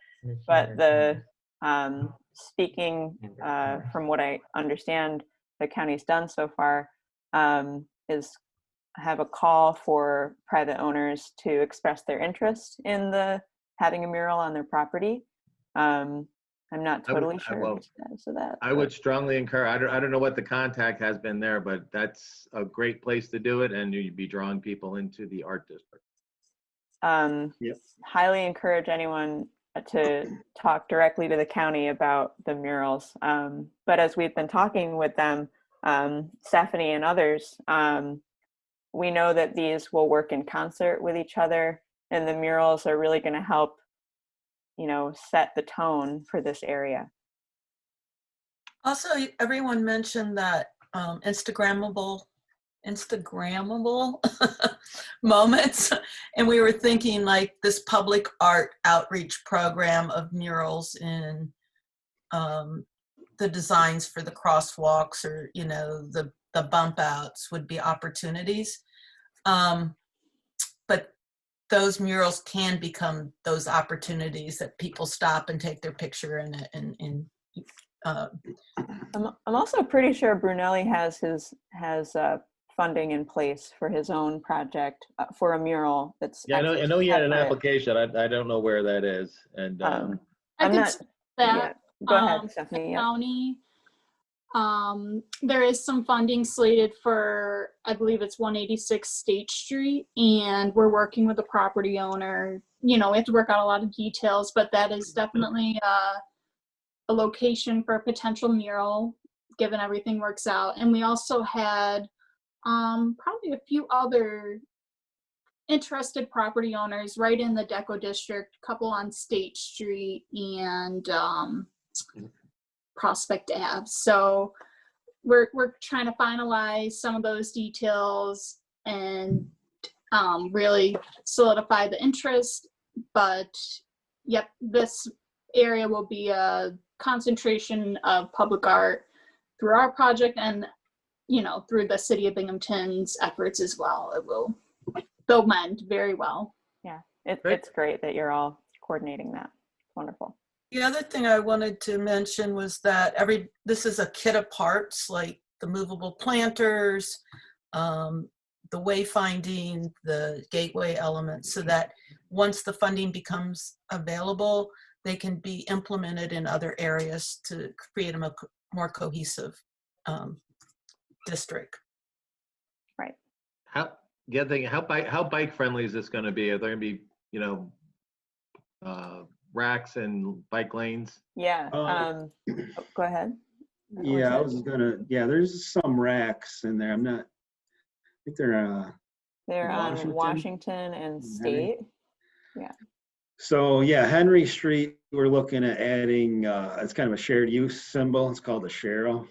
But the speaking from what I understand the county's done so far is have a call for private owners to express their interest in having a mural on their property. I'm not totally sure of the status of that. I would strongly encourage, I don't know what the contact has been there, but that's a great place to do it, and you'd be drawing people into the art district. Highly encourage anyone to talk directly to the county about the murals. But as we've been talking with them, Stephanie and others, we know that these will work in concert with each other, and the murals are really going to help set the tone for this area. Also, everyone mentioned that Instagrammable moments, and we were thinking like this public art outreach program of murals in the designs for the crosswalks or the bump outs would be opportunities. But those murals can become those opportunities that people stop and take their picture in it. I'm also pretty sure Brunelli has funding in place for his own project for a mural. That's I know he had an application. I don't know where that is, and I'm I not. say that Go ahead, Stephanie. the county. There is some funding slated for, I believe it's 186 State Street, and we're working with the property owner. We have to work out a lot of details, but that is definitely a location for a potential mural given everything works out. And we also had probably a few other interested property owners right in the DECO district, a couple on State Street and Prospect Ave. So we're trying to finalize some of those details and really solidify the interest. But yep, this area will be a concentration of public art through our project and, you know, through the city of Binghamton's efforts as well. They'll mend very well. Yeah, Great. it's great that you're all coordinating that. Wonderful. The other thing I wanted to mention was that this is a kit of parts, like the movable planters, the wayfinding, the gateway elements, so that once the funding becomes available, they can be implemented in other areas to create a more cohesive district. Right. How bike friendly is this going to be? Are there going to be, you know, racks and bike lanes? Yeah. Oh, Go ahead. Yeah, there's some racks in there. I think they're On Washington. Washington and State. Yeah. So yeah, Henry Street, we're looking at adding, it's kind of a shared use symbol. It's called a Shero.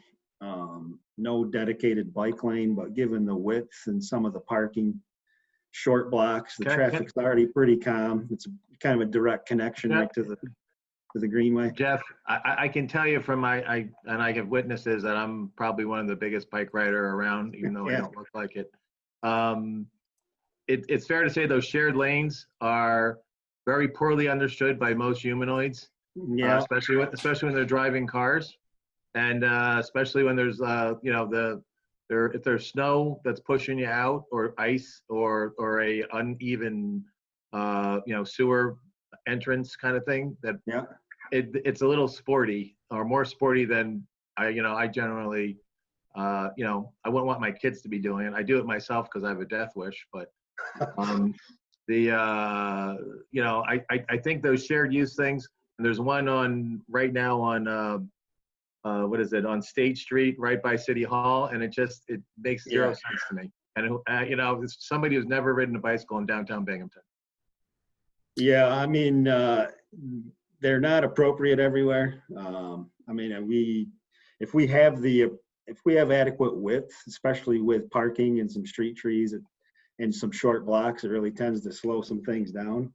No dedicated bike lane, but given the width and some of the parking short blocks, the traffic's already pretty calm. It's kind of a direct connection right to the Greenway. Jeff, I can tell you from and I have witnesses that I'm probably one of the biggest bike rider around, even though I don't look like it. It's fair to say those shared lanes are very poorly understood by most humanoids. Yeah, especially when they're driving cars, and especially when there's you know, if there's snow that's pushing you out, or ice, or a uneven you know, sewer entrance kind of thing, that it's a little sporty, or more sporty than I generally you know, I wouldn't want my kids to be doing it. I do it myself because I have a death wish, but you know, I think those shared use things, and there's one right now on what is it, on State Street right by City Hall, and it makes zero sense to me. And you know, it's somebody who's never ridden a bicycle in downtown Binghamton. Yeah, I mean, they're not appropriate everywhere. I mean, if we have adequate width, especially with parking and some street trees and some short blocks, it really tends to slow some things down.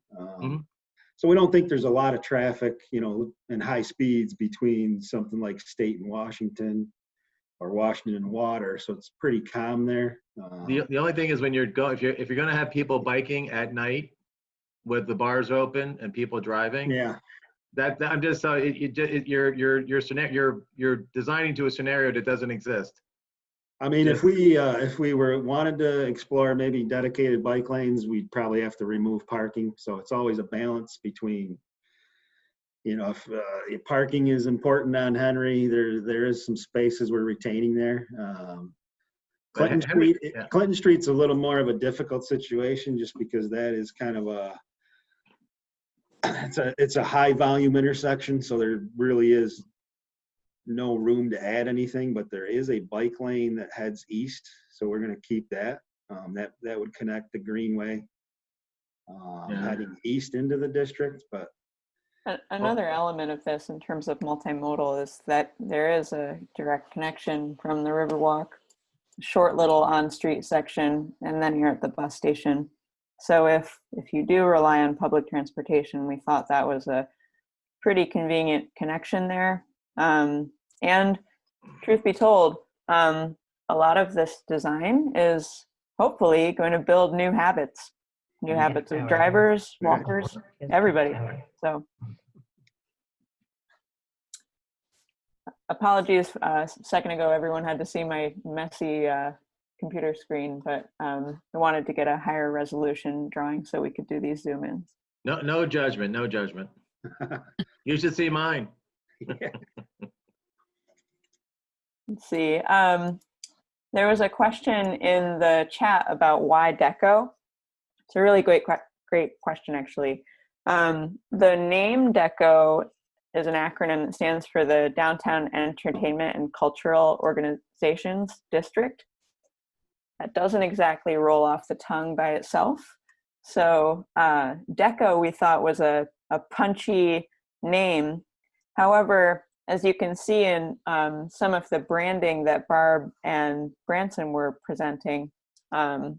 So we don't think there's a lot of traffic, you know, and high speeds between something like State and Washington, or Washington and Water. So it's pretty calm there. The only thing is, when if you're going to have people biking at night with the bars open and people driving, that I'm just you're designing to a scenario that doesn't exist. I mean, if we wanted to explore maybe dedicated bike lanes, we'd probably have to remove parking. So it's always a balance between, you know, if parking is important on Henry, there is some spaces we're retaining there. Clinton Street's a little more of a difficult situation, just because that is kind of it's a high volume intersection, so there really is no room to add anything, but there is a bike lane that heads east, so we're going to keep that. That would connect the Greenway heading east into the district. But another element of this in terms of multimodal is that there is a direct connection from the Riverwalk, short little on-street section, and then you're at the bus station. So if you do rely on public transportation, we thought that was a pretty convenient connection there. And truth be told, a lot of this design is hopefully going to build new habits of drivers, walkers, everybody. So apologies, a second ago, everyone had to see my messy computer screen, but I wanted to get a higher resolution drawing so we could do these zoom ins. No judgment, no judgment. You should see mine. Let's see. There was a question in the chat about why DECO. It's a really great question, actually. The name DECO is an acronym that stands for the Downtown Entertainment and Cultural Organizations District. That doesn't exactly roll off the tongue by itself. So DECO we thought was a punchy name. However, as you can see in some of the branding that Barb and Branson were presenting, DECO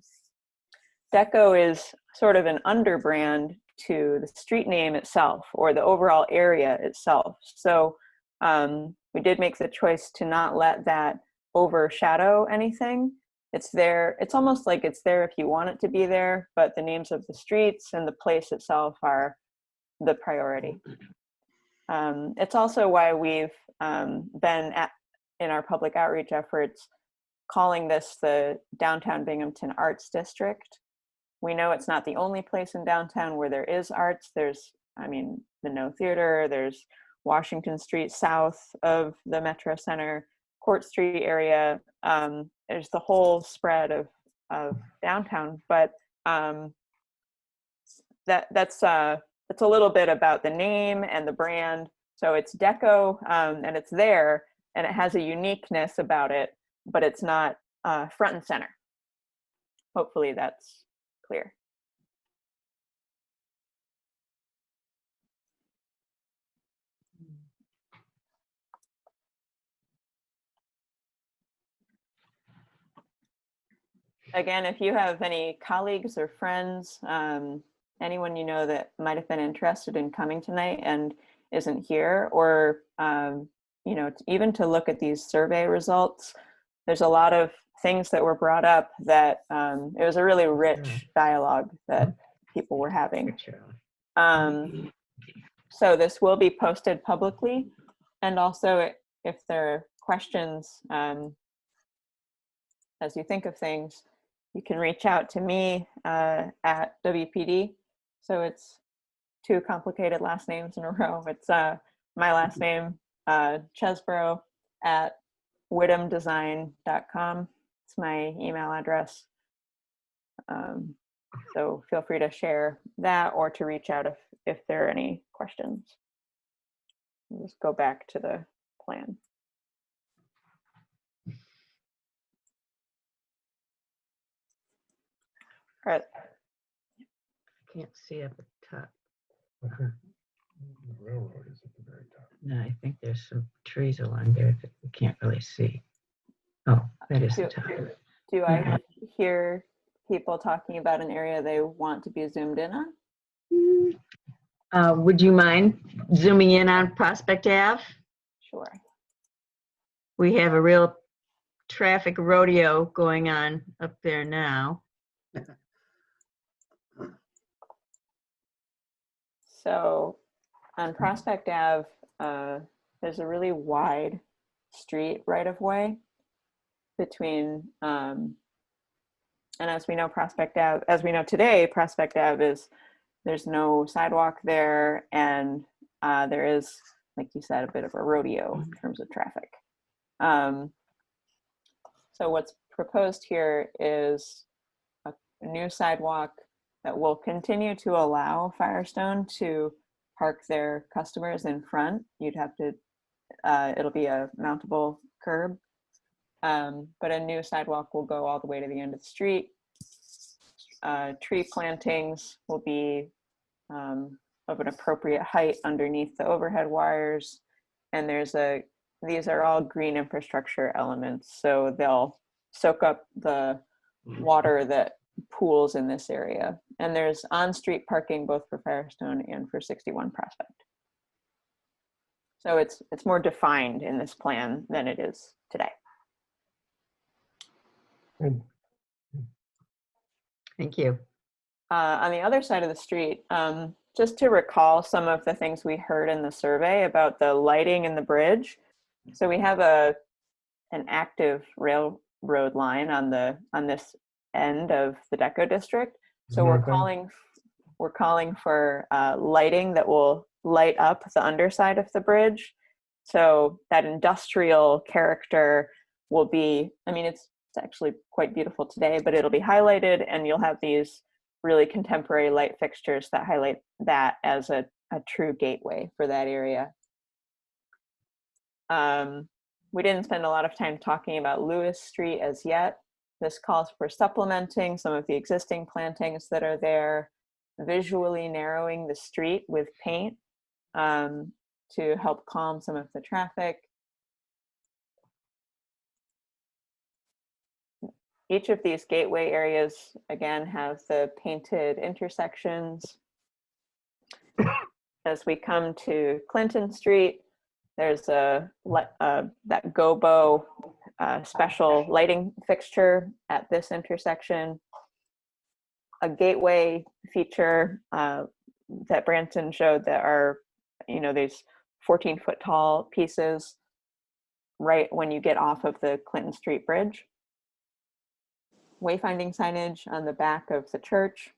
is sort of an underbrand to the street name itself or the overall area itself. So we did make the choice to not let that overshadow anything. It's there, it's almost like it's there if you want it to be there, but the names of the streets and the place itself are the priority. It's also why we've been in our public outreach efforts calling this the Downtown Binghamton Arts District. We know it's not the only place in downtown where there is arts. There's, I mean, the No Theater, there's Washington Street south of the Metro Center, Court Street area. There's the whole spread of downtown, but that's a little bit about the name and the brand. So it's DECO, and it's there, and it has a uniqueness about it, but it's not front and center. Hopefully that's clear. Again, if you have any colleagues or friends, anyone you know that might have been interested in coming tonight and isn't here, or you know, even to look at these survey results, there's a lot of things that were brought up that it was a really rich dialogue that people were having. So this will be posted publicly, and also if there are questions as you think of things, you can reach out to me at WPD. So it's two complicated last names in a row. It's my last name, Chesborough at whittamdesign.com. It's my email address. So feel free to share that or to reach out if there are any questions. I'll just go back to the plan. All right. Can't see up at the top. The railroad is at the very top. No, I think there's some trees along there that we can't really see. Oh, that is the top. Do I hear people talking about an area they want to be zoomed in on? Would you mind zooming in on Prospect Ave? Sure. We have a real traffic rodeo going on up there now. So on Prospect Ave, there's a really wide street right of way between, and as we know, Prospect Ave, as we know today, Prospect Ave is, there's no sidewalk there, and there is, like you said, a bit of a rodeo in terms of traffic. So what's proposed here is a new sidewalk that will continue to allow Firestone to park their customers in front. You'd have to, it'll be a mountable curb, but a new sidewalk will go all the way to the end of the street. Tree plantings will be of an appropriate height underneath the overhead wires. And these are all green infrastructure elements. So they'll soak up the water that pools in this area. And there's on-street parking both for Firestone and for 61 Prospect. So it's more defined in this plan than it is today. Good. Thank you. On the other side of the street, just to recall some of the things we heard in the survey about the lighting in the bridge. So we have an active railroad line on this end of the DECO district. So we're calling for lighting that will light up the underside of the bridge. So that industrial character will be, I mean, it's actually quite beautiful today, but it'll be highlighted, and you'll have these really contemporary light fixtures that highlight that as a true gateway for that area. We didn't spend a lot of time talking about Lewis Street as yet. This calls for supplementing some of the existing plantings that are there, visually narrowing the street with paint to help calm some of the traffic. Each of these gateway areas, again, have the painted intersections. As we come to Clinton Street, there's that Gobo special lighting fixture at this intersection. A gateway feature that Branson showed that are, these 14-foot tall pieces right when you get off of the Clinton Street Bridge. Wayfinding signage on the back of the church.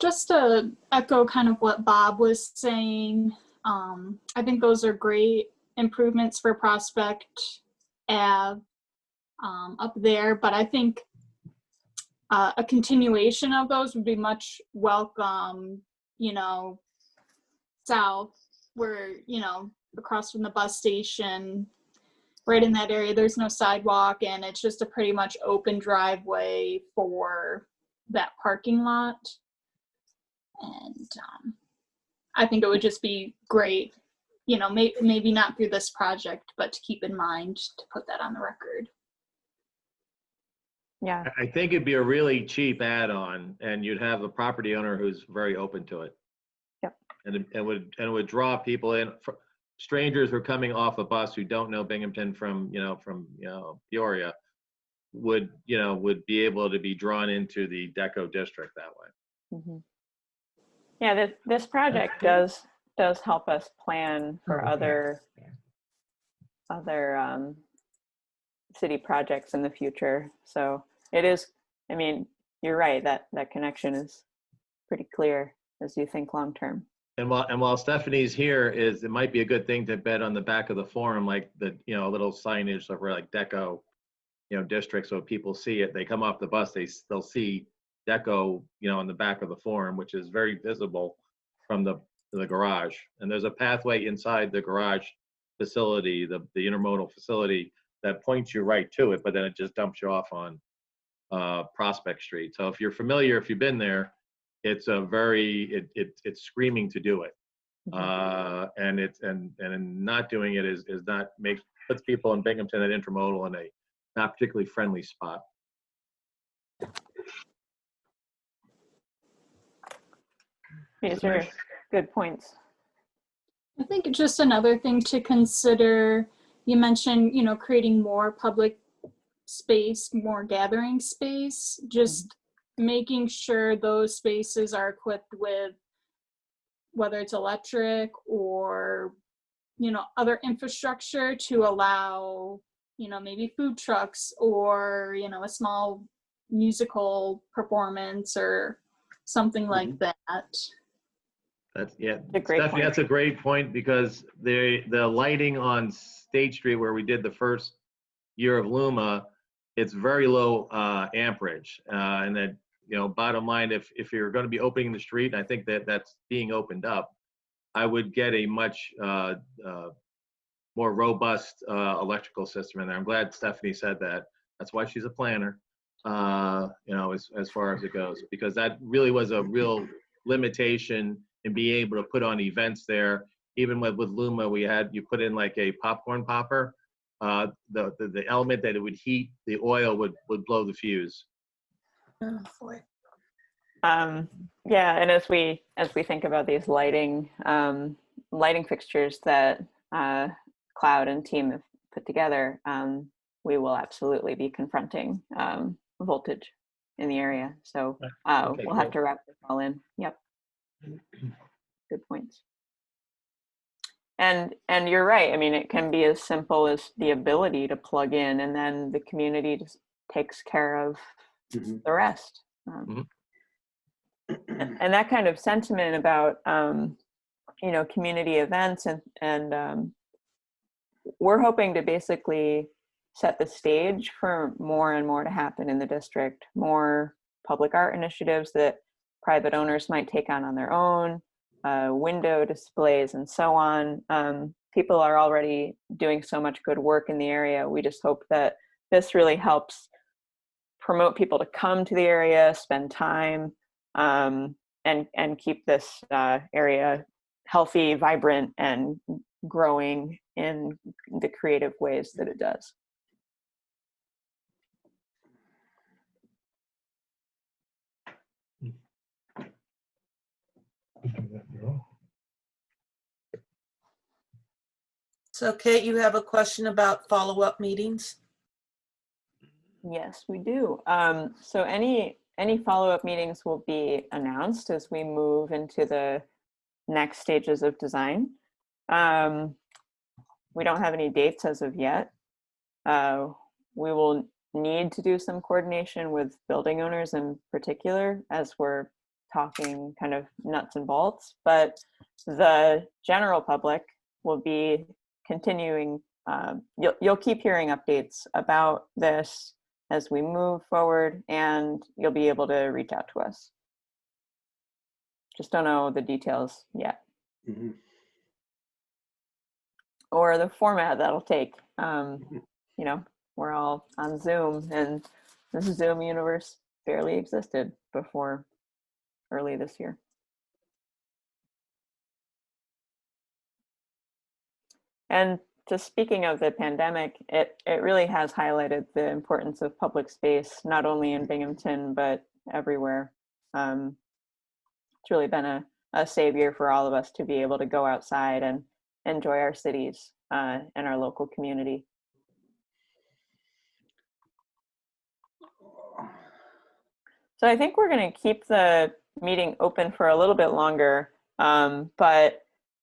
Just to echo kind of what Bob was saying, I think those are great improvements for Prospect Ave up there, but I think a continuation of those would be much welcome, south where, across from the bus station, right in that area, there's no sidewalk and it's just a pretty much open driveway for that parking lot. And I think it would just be great, maybe not through this project, but to keep in mind to put that on the record. Yeah. I think it'd be a really cheap add-on, and you'd have a property owner who's very open to it. Yep. And it would draw people in. Strangers who are coming off a bus who don't know Binghamton from Peoria would be able to be drawn into the DECO district that way. Mm-hmm. Yeah, this project does help us plan for other city projects in the future. So it is, you're right, that connection is pretty clear as you think long term. And while Stephanie's here, it might be a good thing to embed on the back of the forum, like the little signage of like DECO, district, so people see it. They come off the bus, they'll see DECO, on the back of the forum, which is very visible from the garage. And there's a pathway inside the garage facility, the intermodal facility, that points you right to it, but then it just dumps you off on Prospect Street. So if you're familiar, if you've been there, it's it's screaming to do it. Mm-hmm. And not doing it puts people in Binghamton and intermodal in a not particularly friendly spot. These are good points. I think just another thing to consider, you mentioned, creating more public space, more gathering space, just making sure those spaces are equipped with, whether it's electric or, other infrastructure to allow, maybe food trucks or, a small musical performance or something like that. That's Stephanie, that's a great point, because the lighting on State Street, where we did the first year of Luma, it's very low amperage, and that bottom line, if you're going to be opening the street, and I think that's being opened up, I would get a much more robust electrical system in there. I'm glad Stephanie said that. That's why she's a planner, as far as it goes, because that really was a real limitation in being able to put on events there. Even with Luma, you put in like a popcorn popper. The element that it would heat the oil would blow the fuse. Oh, boy. Yeah, and as we think about these lighting fixtures that Cloud and team have put together, we will absolutely be confronting voltage in the area. So we'll have to wrap this all in. Yep. Good points. And you're right. It can be as simple as the ability to plug in, and then the community just takes care of the rest. And that kind of sentiment about community events and we're hoping to basically set the stage for more and more to happen in the district, more public art initiatives that private owners might take on their own, window displays and so on. People are already doing so much good work in the area. We just hope that this really helps promote people to come to the area, spend time, and keep this area healthy, vibrant, and growing in the creative ways that it does. So Kate, you have a question about follow-up meetings? Yes, we do. So any follow-up meetings will be announced as we move into the next stages of design. We don't have any dates as of yet. We will need to do some coordination with building owners in particular as we're talking kind of nuts and bolts, but the general public will be continuing. You'll keep hearing updates about this as we move forward, and you'll be able to reach out to us. Just don't know the details yet. Mhm. Or the format that'll take. You know, we're all on Zoom, and this Zoom universe barely existed before early this year. And just speaking of the pandemic, it really has highlighted the importance of public space, not only in Binghamton, but everywhere. It's really been a savior for all of us to be able to go outside and enjoy our cities and our local community. So I think we're going to keep the meeting open for a little bit longer, but I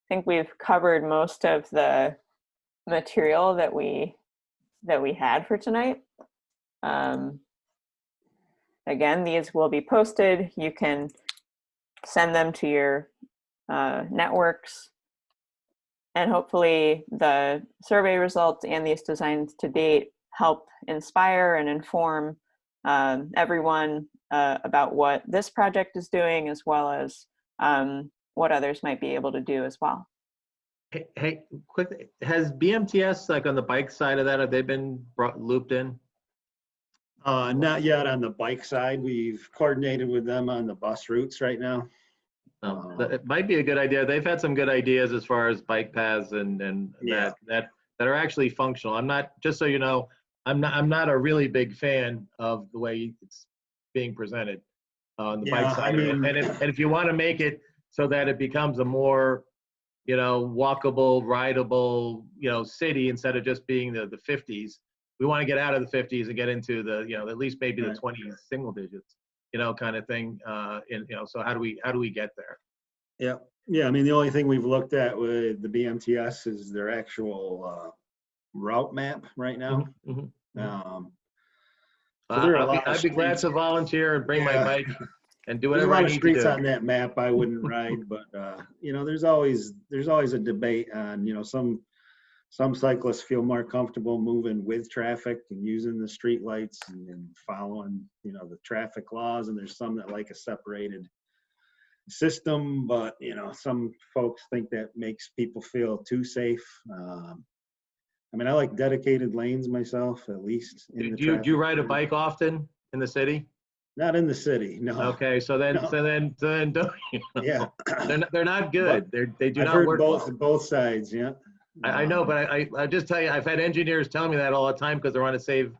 think we've covered most of the material that we had for tonight. Again, these will be posted. You can send them to your networks, and hopefully the survey results and these designs to date help inspire and inform everyone about what this project is doing, as well as what others might be able to do as well. Hey, quick, has BMTS, like on the bike side of that, have they been looped in? Not yet on the bike side. We've coordinated with them on the bus routes right now. It might be a good idea. They've had some good ideas as far as bike paths and Yeah. that are actually functional. I'm not, just so you know, I'm not a really big fan of the way it's being presented on the bike Yeah, side. I mean- and if you want to make it so that it becomes a more, walkable, rideable, city, instead of just being the 50s, we want to get out of the 50s and get into the, at least maybe the Right. 20s, single digits, kind of thing. So how do we get there? Yeah. Yeah. I mean, the only thing we've looked at with the BMTS is their actual route map right now. Mhm, mhm. So there are a lot of I'd be glad streets. to volunteer and bring my Yeah. bike and do There's a whatever I lot of need to streets do. on that map I wouldn't ride, but there's always a debate on, some cyclists feel more comfortable moving with traffic and using the street lights and following, the traffic laws, and there's some that like a separated system, but some folks think that makes people feel too safe. I mean, I like dedicated lanes myself, at least. Do you ride a bike often in the city? Not in the city, no. Okay, so then don't, Yeah. they're not good. They do I've not heard work. both sides, yeah. I know, but I just tell you, I've had engineers tell me that all the time because they're trying to save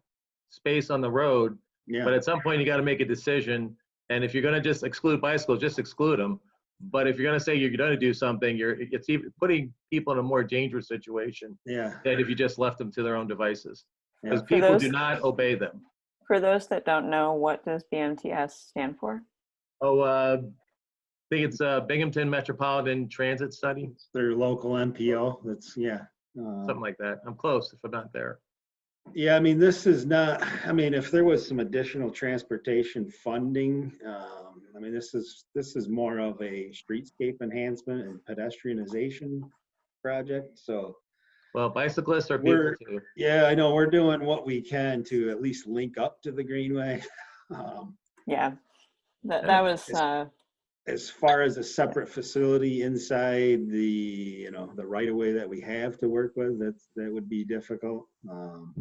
space on the road. Yeah. But at some point, you got to make a decision. And if you're going to just exclude bicycles, just exclude them. But if you're going to say you're going to do something, it's even putting people in a more dangerous situation Yeah. than if you just left them to their own devices. Because Yeah. people those- do not obey them. For those that don't know, what does BMTS stand for? Oh, I think it's Binghamton Metropolitan Transit Study, It's their local MPO. That's, yeah. something like that. I'm close if I'm not there. Yeah, I mean, this is not, I mean, if there was some additional transportation funding, I mean, this is more of a streetscape enhancement and pedestrianization project. So, Well, bicyclists are people too. yeah, I know we're doing what we can to at least link up to the Greenway. Yeah. That was, As far as a separate facility inside the, the right of way that we have to work with, that would be difficult. Well,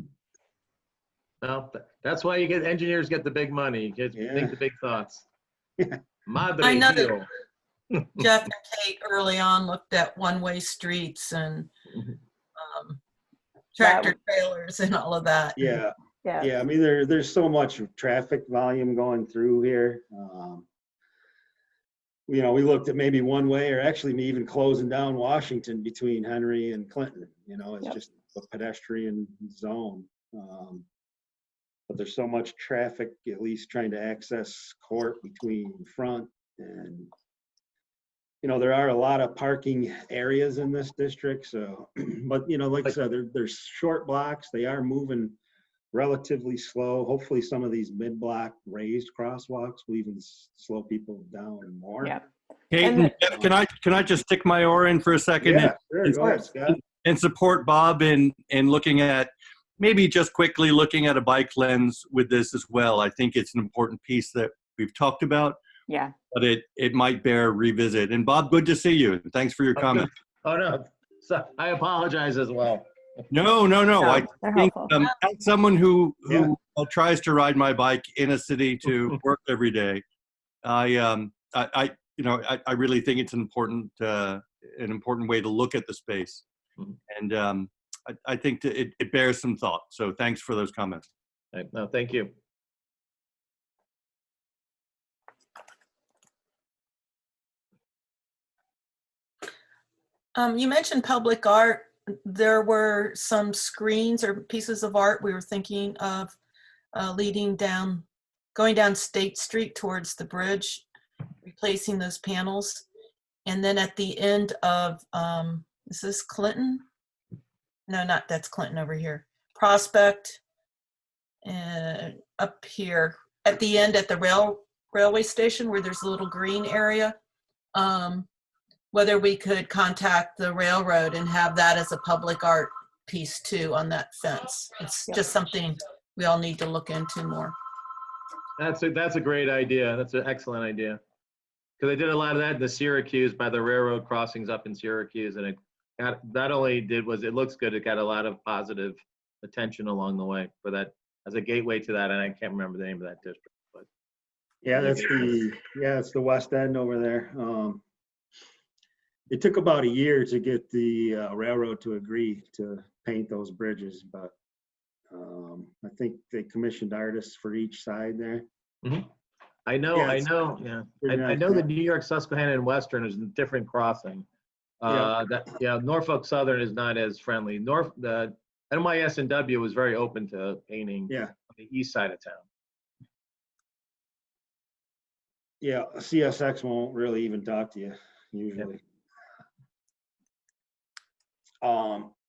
that's why engineers get the big money. Just Yeah. think the big thoughts. I Madre know that- Dio. Jeff and Kate early on looked at one-way streets and tractor trailers and all of that. Yeah, yeah. yeah, I mean, there's so much traffic volume going through here. We looked at maybe one way, or actually even closing down Washington between Henry and Clinton, it's Yep. just a pedestrian zone. But there's so much traffic, at least trying to access court between front and, there are a lot of parking areas in this district. So, but, like I said, there's short blocks. They are moving relatively slow. Hopefully some of these mid-block raised crosswalks will even slow people down more. Yeah. Kate And and Jeff, can I just stick my oar in for a second Yeah, sure. Go ahead, Scott. and support Bob in looking at, maybe just quickly looking at a bike lens with this as well. I think it's an important piece that we've talked about, Yeah. but it might bear revisit. And Bob, good to see you. Thanks for your comment. Oh, no. So I apologize as well. No. I They're think helpful. as someone who Yeah. tries to ride my bike in a city to work every day, I really think it's an important way to look at the space, Mhm. and I think that it bears some thought. So thanks for those comments. No, thank you. You mentioned public art. There were some screens or pieces of art we were thinking of going down State Street towards the bridge, replacing those panels. And then at the end of, is this Clinton? No, that's Clinton over here. Prospect, and up here at the end at the railway station where there's a little green area. Whether we could contact the railroad and have that as a public art piece too on that fence. It's Yep. just something we all need to look into more. That's a great idea. That's an excellent idea. Because I did a lot of that in the Syracuse by the railroad crossings up in Syracuse, and it looks good. It got a lot of positive attention along the way for that as a gateway to that, and I can't remember the name of that district. But Yeah, it's the West End over there. It took about a year to get the railroad to agree to paint those bridges, but I think they commissioned artists for each side there. I know, Yeah, I it's know, yeah. pretty I nice, know yeah. the New York Susquehanna and Western is a different crossing. Norfolk Southern is not as friendly. The NYS and W was very open to painting Yeah, on the east side of town. yeah, CSX won't really even talk to you usually.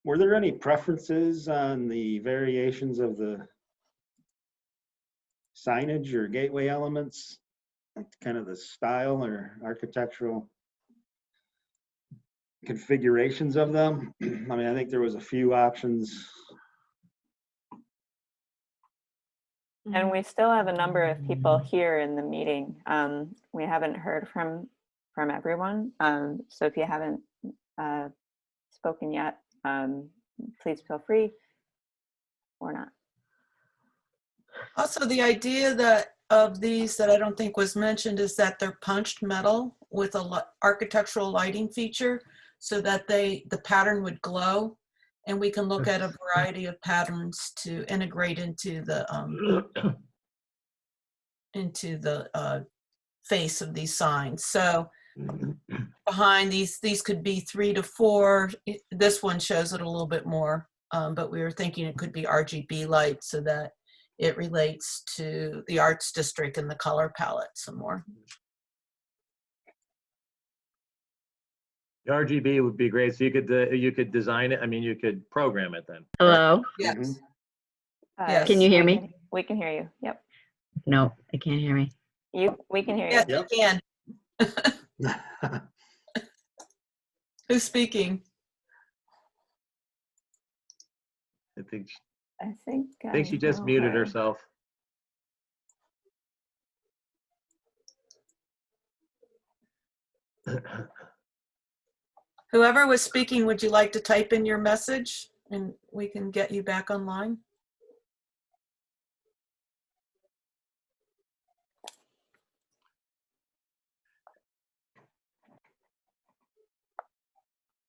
Were there any preferences on the variations of the signage or gateway elements, like kind of the style or architectural configurations of them? I mean, I think there was a few options. And we still have a number of people here in the meeting. We haven't heard from everyone. So if you haven't spoken yet, please feel free or not. Also, the idea of these that I don't think was mentioned is that they're punched metal with a architectural lighting feature so that the pattern would glow, and we can look at a variety of patterns to integrate into the face of these signs. So behind these could be 3 to 4. This one shows it a little bit more, but we were thinking it could be RGB light so that it relates to the arts district and the color palette some more. The RGB would be great. So you could design it. I mean, you could program it then. Hello? Yes. Uh, Yes. Can you hear we me? We can hear you. Yep. No, they can't hear me. We can hear you. Yes, Yep. you can. Who's speaking? I think I think she just know muted her. herself. Whoever was speaking, would you like to type in your message and we can get you back online?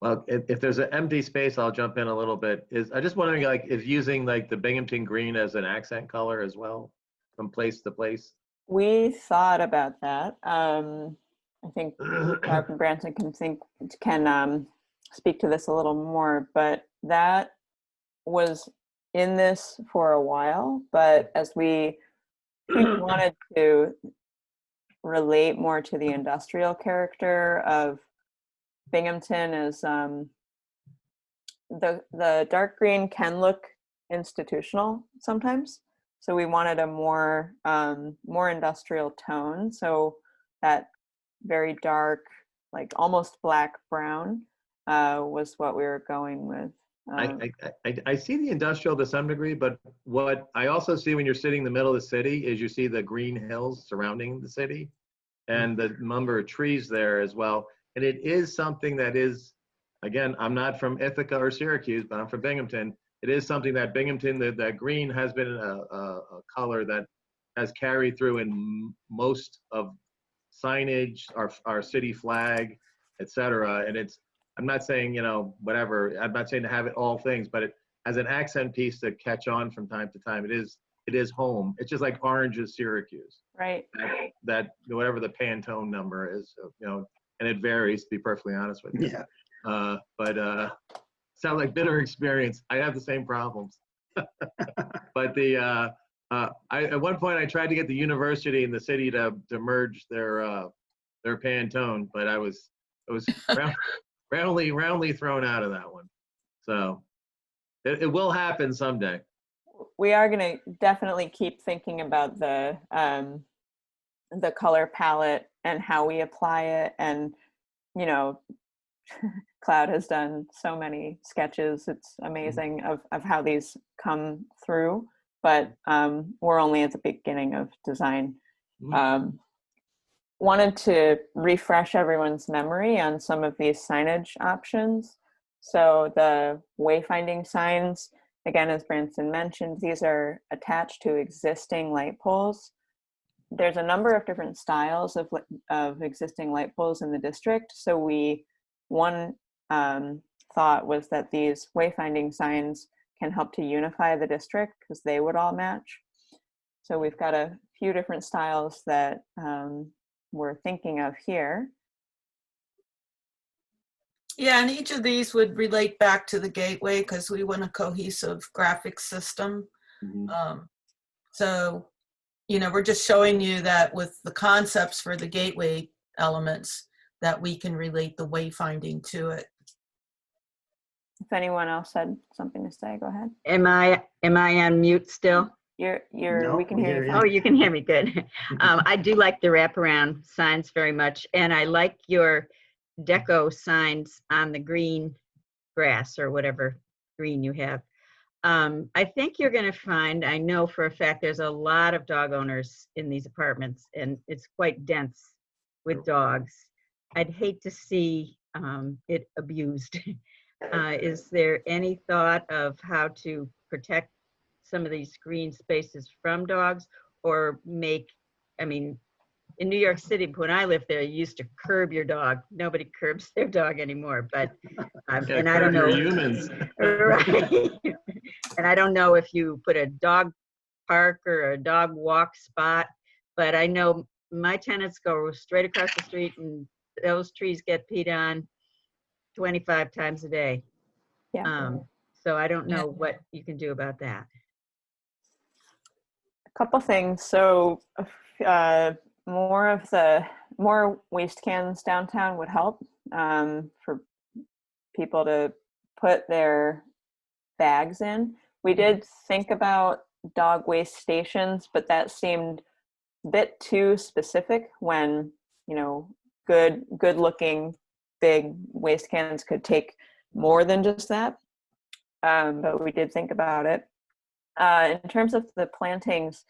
Well, if there's an empty space, I'll jump in a little bit. I'm just wondering, like, is using like the Binghamton green as an accent color as well, from place to place? We thought about that. I think Barb and Branson can speak to this a little more, but that was in this for a while. But as we wanted to relate more to the industrial character of Binghamton, as the dark green can look institutional sometimes. So we wanted a more industrial tone. So that very dark, like almost black brown, was what we were going with. I see the industrial to some degree, but what I also see when you're sitting in the middle of the city is you see the green hills surrounding the city and the number of trees there as well. And it is something that is, again, I'm not from Ithaca or Syracuse, but I'm from Binghamton. It is something that Binghamton, that green has been a color that has carried through in most of signage, our city flag, et cetera. And I'm not saying, whatever, I'm not saying to have it all things, but it as an accent piece to catch on from time to time. It is home. It's just like orange is Syracuse. Right. That whatever the Pantone number is, and it varies, to be perfectly honest with you. Yeah. But sounds like bitter experience. I have the same problems. But at one point I tried to get the university and the city to merge their Pantone, but I was roundly thrown out of that one. So it will happen someday. We are going to definitely keep thinking about the color palette and how we apply it. And, Cloud has done so many sketches. It's amazing of how these come through, but we're only at the beginning of design. Wanted to refresh everyone's memory on some of these signage options. So the wayfinding signs, again, as Branson mentioned, these are attached to existing light poles. There's a number of different styles of existing light poles in the district. So one thought was that these wayfinding signs can help to unify the district because they would all match. So we've got a few different styles that we're thinking of here. Yeah, and each of these would relate back to the gateway because we want a cohesive graphic system. So, we're just showing you that with the concepts for the gateway elements that we can relate the wayfinding to it. If anyone else had something to say, go ahead. Am I on mute still? We can hear you. Oh, you can hear me, good. I do like the wraparound signs very much, and I like your DECO signs on the green grass or whatever green you have. I think you're going to find, I know for a fact, there's a lot of dog owners in these apartments, and it's quite dense with dogs. I'd hate to see it abused. Is there any thought of how to protect some of these green spaces from dogs, or in New York City, when I lived there, you used to curb your dog. Nobody curbs their dog anymore, but, and I don't know. Humans. Right. And I don't know if you put a dog park or a dog walk spot, but I know my tenants go straight across the street and those trees get peed on 25 times a day. Yeah. So I don't know what you can do about that. A couple things. So more waste cans downtown would help for people to put their bags in. We did think about dog waste stations, but that seemed a bit too specific when, good looking big waste cans could take more than just that. But we did think about it. In terms of the plantings,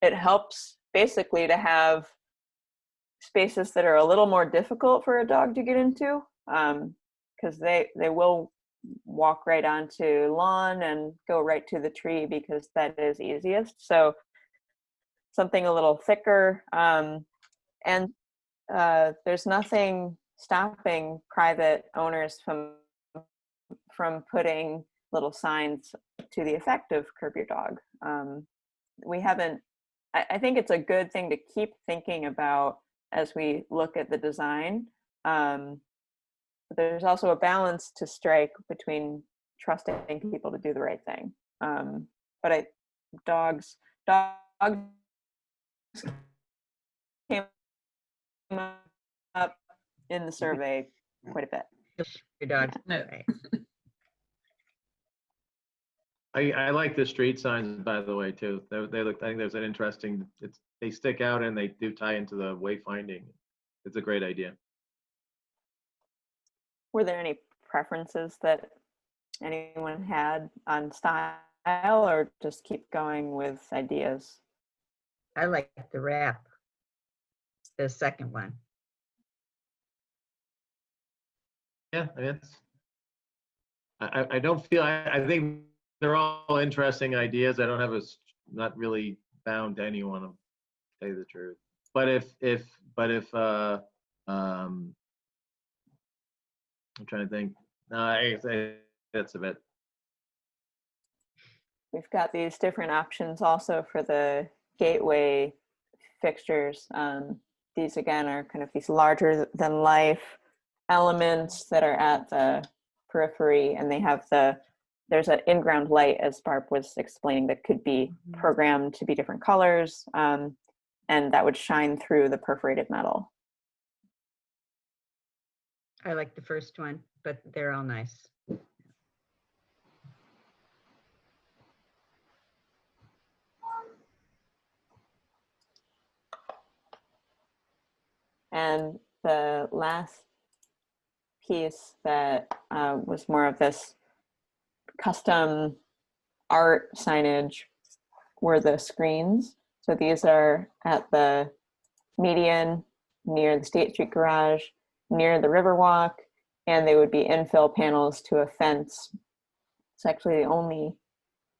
it helps basically to have spaces that are a little more difficult for a dog to get into, because they will walk right onto lawn and go right to the tree because that is easiest. So something a little thicker, and there's nothing stopping private owners from putting little signs to the effect of curb your dog. We haven't, I think it's a good thing to keep thinking about as we look at the design. But there's also a balance to strike between trusting people to do the right thing. But dogs came up in the survey quite a bit. Your dog. No. Right. I like the street signs, by the way, too. They look, I think there's an interesting, they stick out and they do tie into the wayfinding. It's a great idea. Were there any preferences that anyone had on style, or just keep going with ideas? I like the wrap, the second one. Yeah, I don't feel, I think they're all interesting ideas. I don't have not really bound to any one of them, to tell you the truth. But if I'm trying to think. No, I that's a bit. We've got these different options also for the gateway fixtures. These again are kind of these larger than life elements that are at the periphery, and they have there's an in-ground light, as Barb was explaining, that could be programmed to be different colors, and that would shine through the perforated metal. I like the first one, but they're all nice. And the last piece that was more of this custom art signage were the screens. So these are at the median, near the State Street garage, near the Riverwalk, and they would be infill panels to a fence. It's actually the only,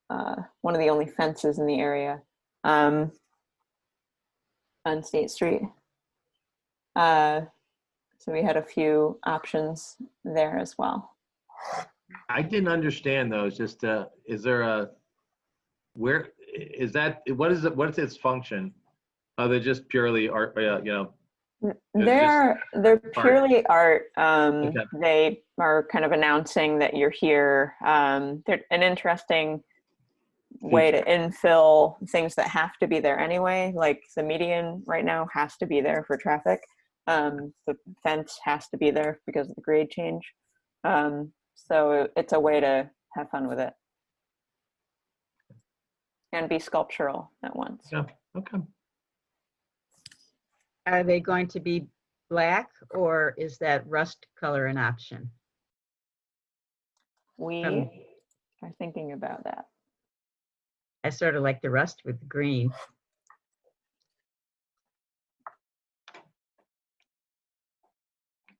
one of the only fences in the area on State Street. So we had a few options there as well. I didn't understand those. Just is there a where is that? What is it? What's its function? Are they just purely art? They're purely art. Okay. They are kind of announcing that you're here. They're an interesting way to infill things that have to be there anyway. Like the median right now has to be there for traffic. The fence has to be there because of the grade change. So it's a way to have fun with it and be sculptural at once. Yeah. Okay. Are they going to be black, or is that rust color an option? We are thinking about that. I sort of like the rust with the green.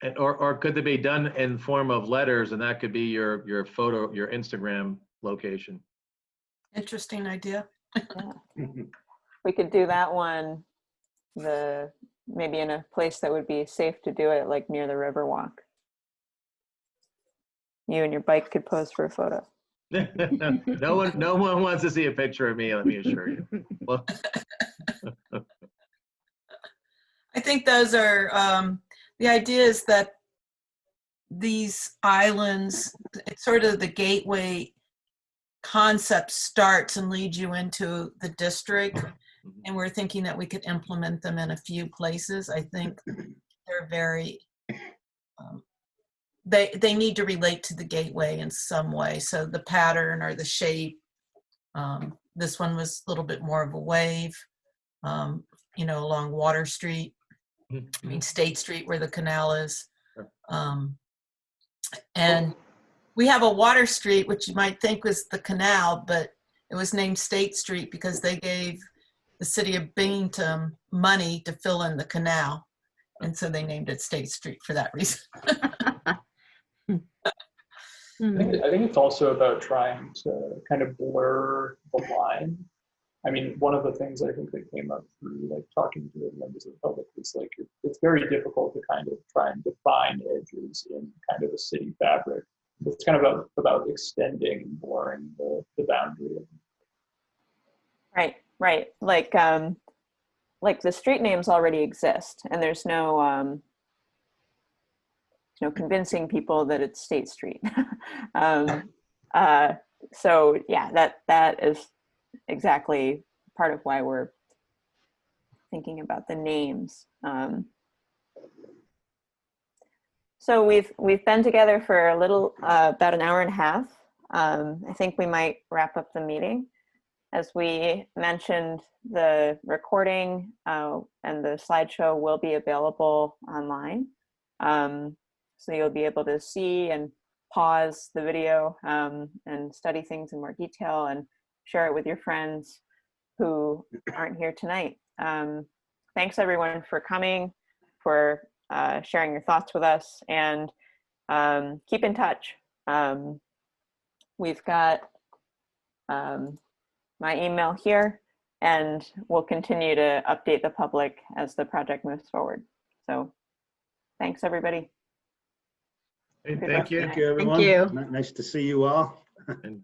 And, or could they be done in form of letters, and that could be your photo, your Instagram location? Interesting idea. Yeah. We could do that one, maybe in a place that would be safe to do it, like near the Riverwalk. You and your bike could pose for a photo. No one wants to see a picture of me, let me assure you. Well, I think those are, the idea is that these islands, it's sort of the gateway concept starts and leads you into the district. And we're thinking that we could implement them in a few places. I think they're very, they need to relate to the gateway in some way. So the pattern or the shape, this one was a little bit more of a wave, along Water Street. I mean, State Street where the canal is. And we have a Water Street, which you might think was the canal, but it was named State Street because they gave the city of Binghamton money to fill in the canal. And so they named it State Street for that reason. I think it's also about trying to kind of blur the line. I mean, one of the things I think that came up through like talking to the members of the public was like it's very difficult to kind of try and define edges in kind of a city fabric. It's kind of about extending and blurring the boundary. Right, right. Like the street names already exist, and there's no convincing people that it's State Street. So yeah, that is exactly part of why we're thinking about the names. So we've been together for a little about an hour and a half. I think we might wrap up the meeting. As we mentioned, the recording and the slideshow will be available online. So you'll be able to see and pause the video and study things in more detail and share it with your friends who aren't here tonight. Thanks everyone for coming, for sharing your thoughts with us, and keep in touch. We've got my email here, and we'll continue to update the public as the project moves forward. So thanks everybody. Hey, Good thank you. Thank you, everyone. you. Nice to see you all. And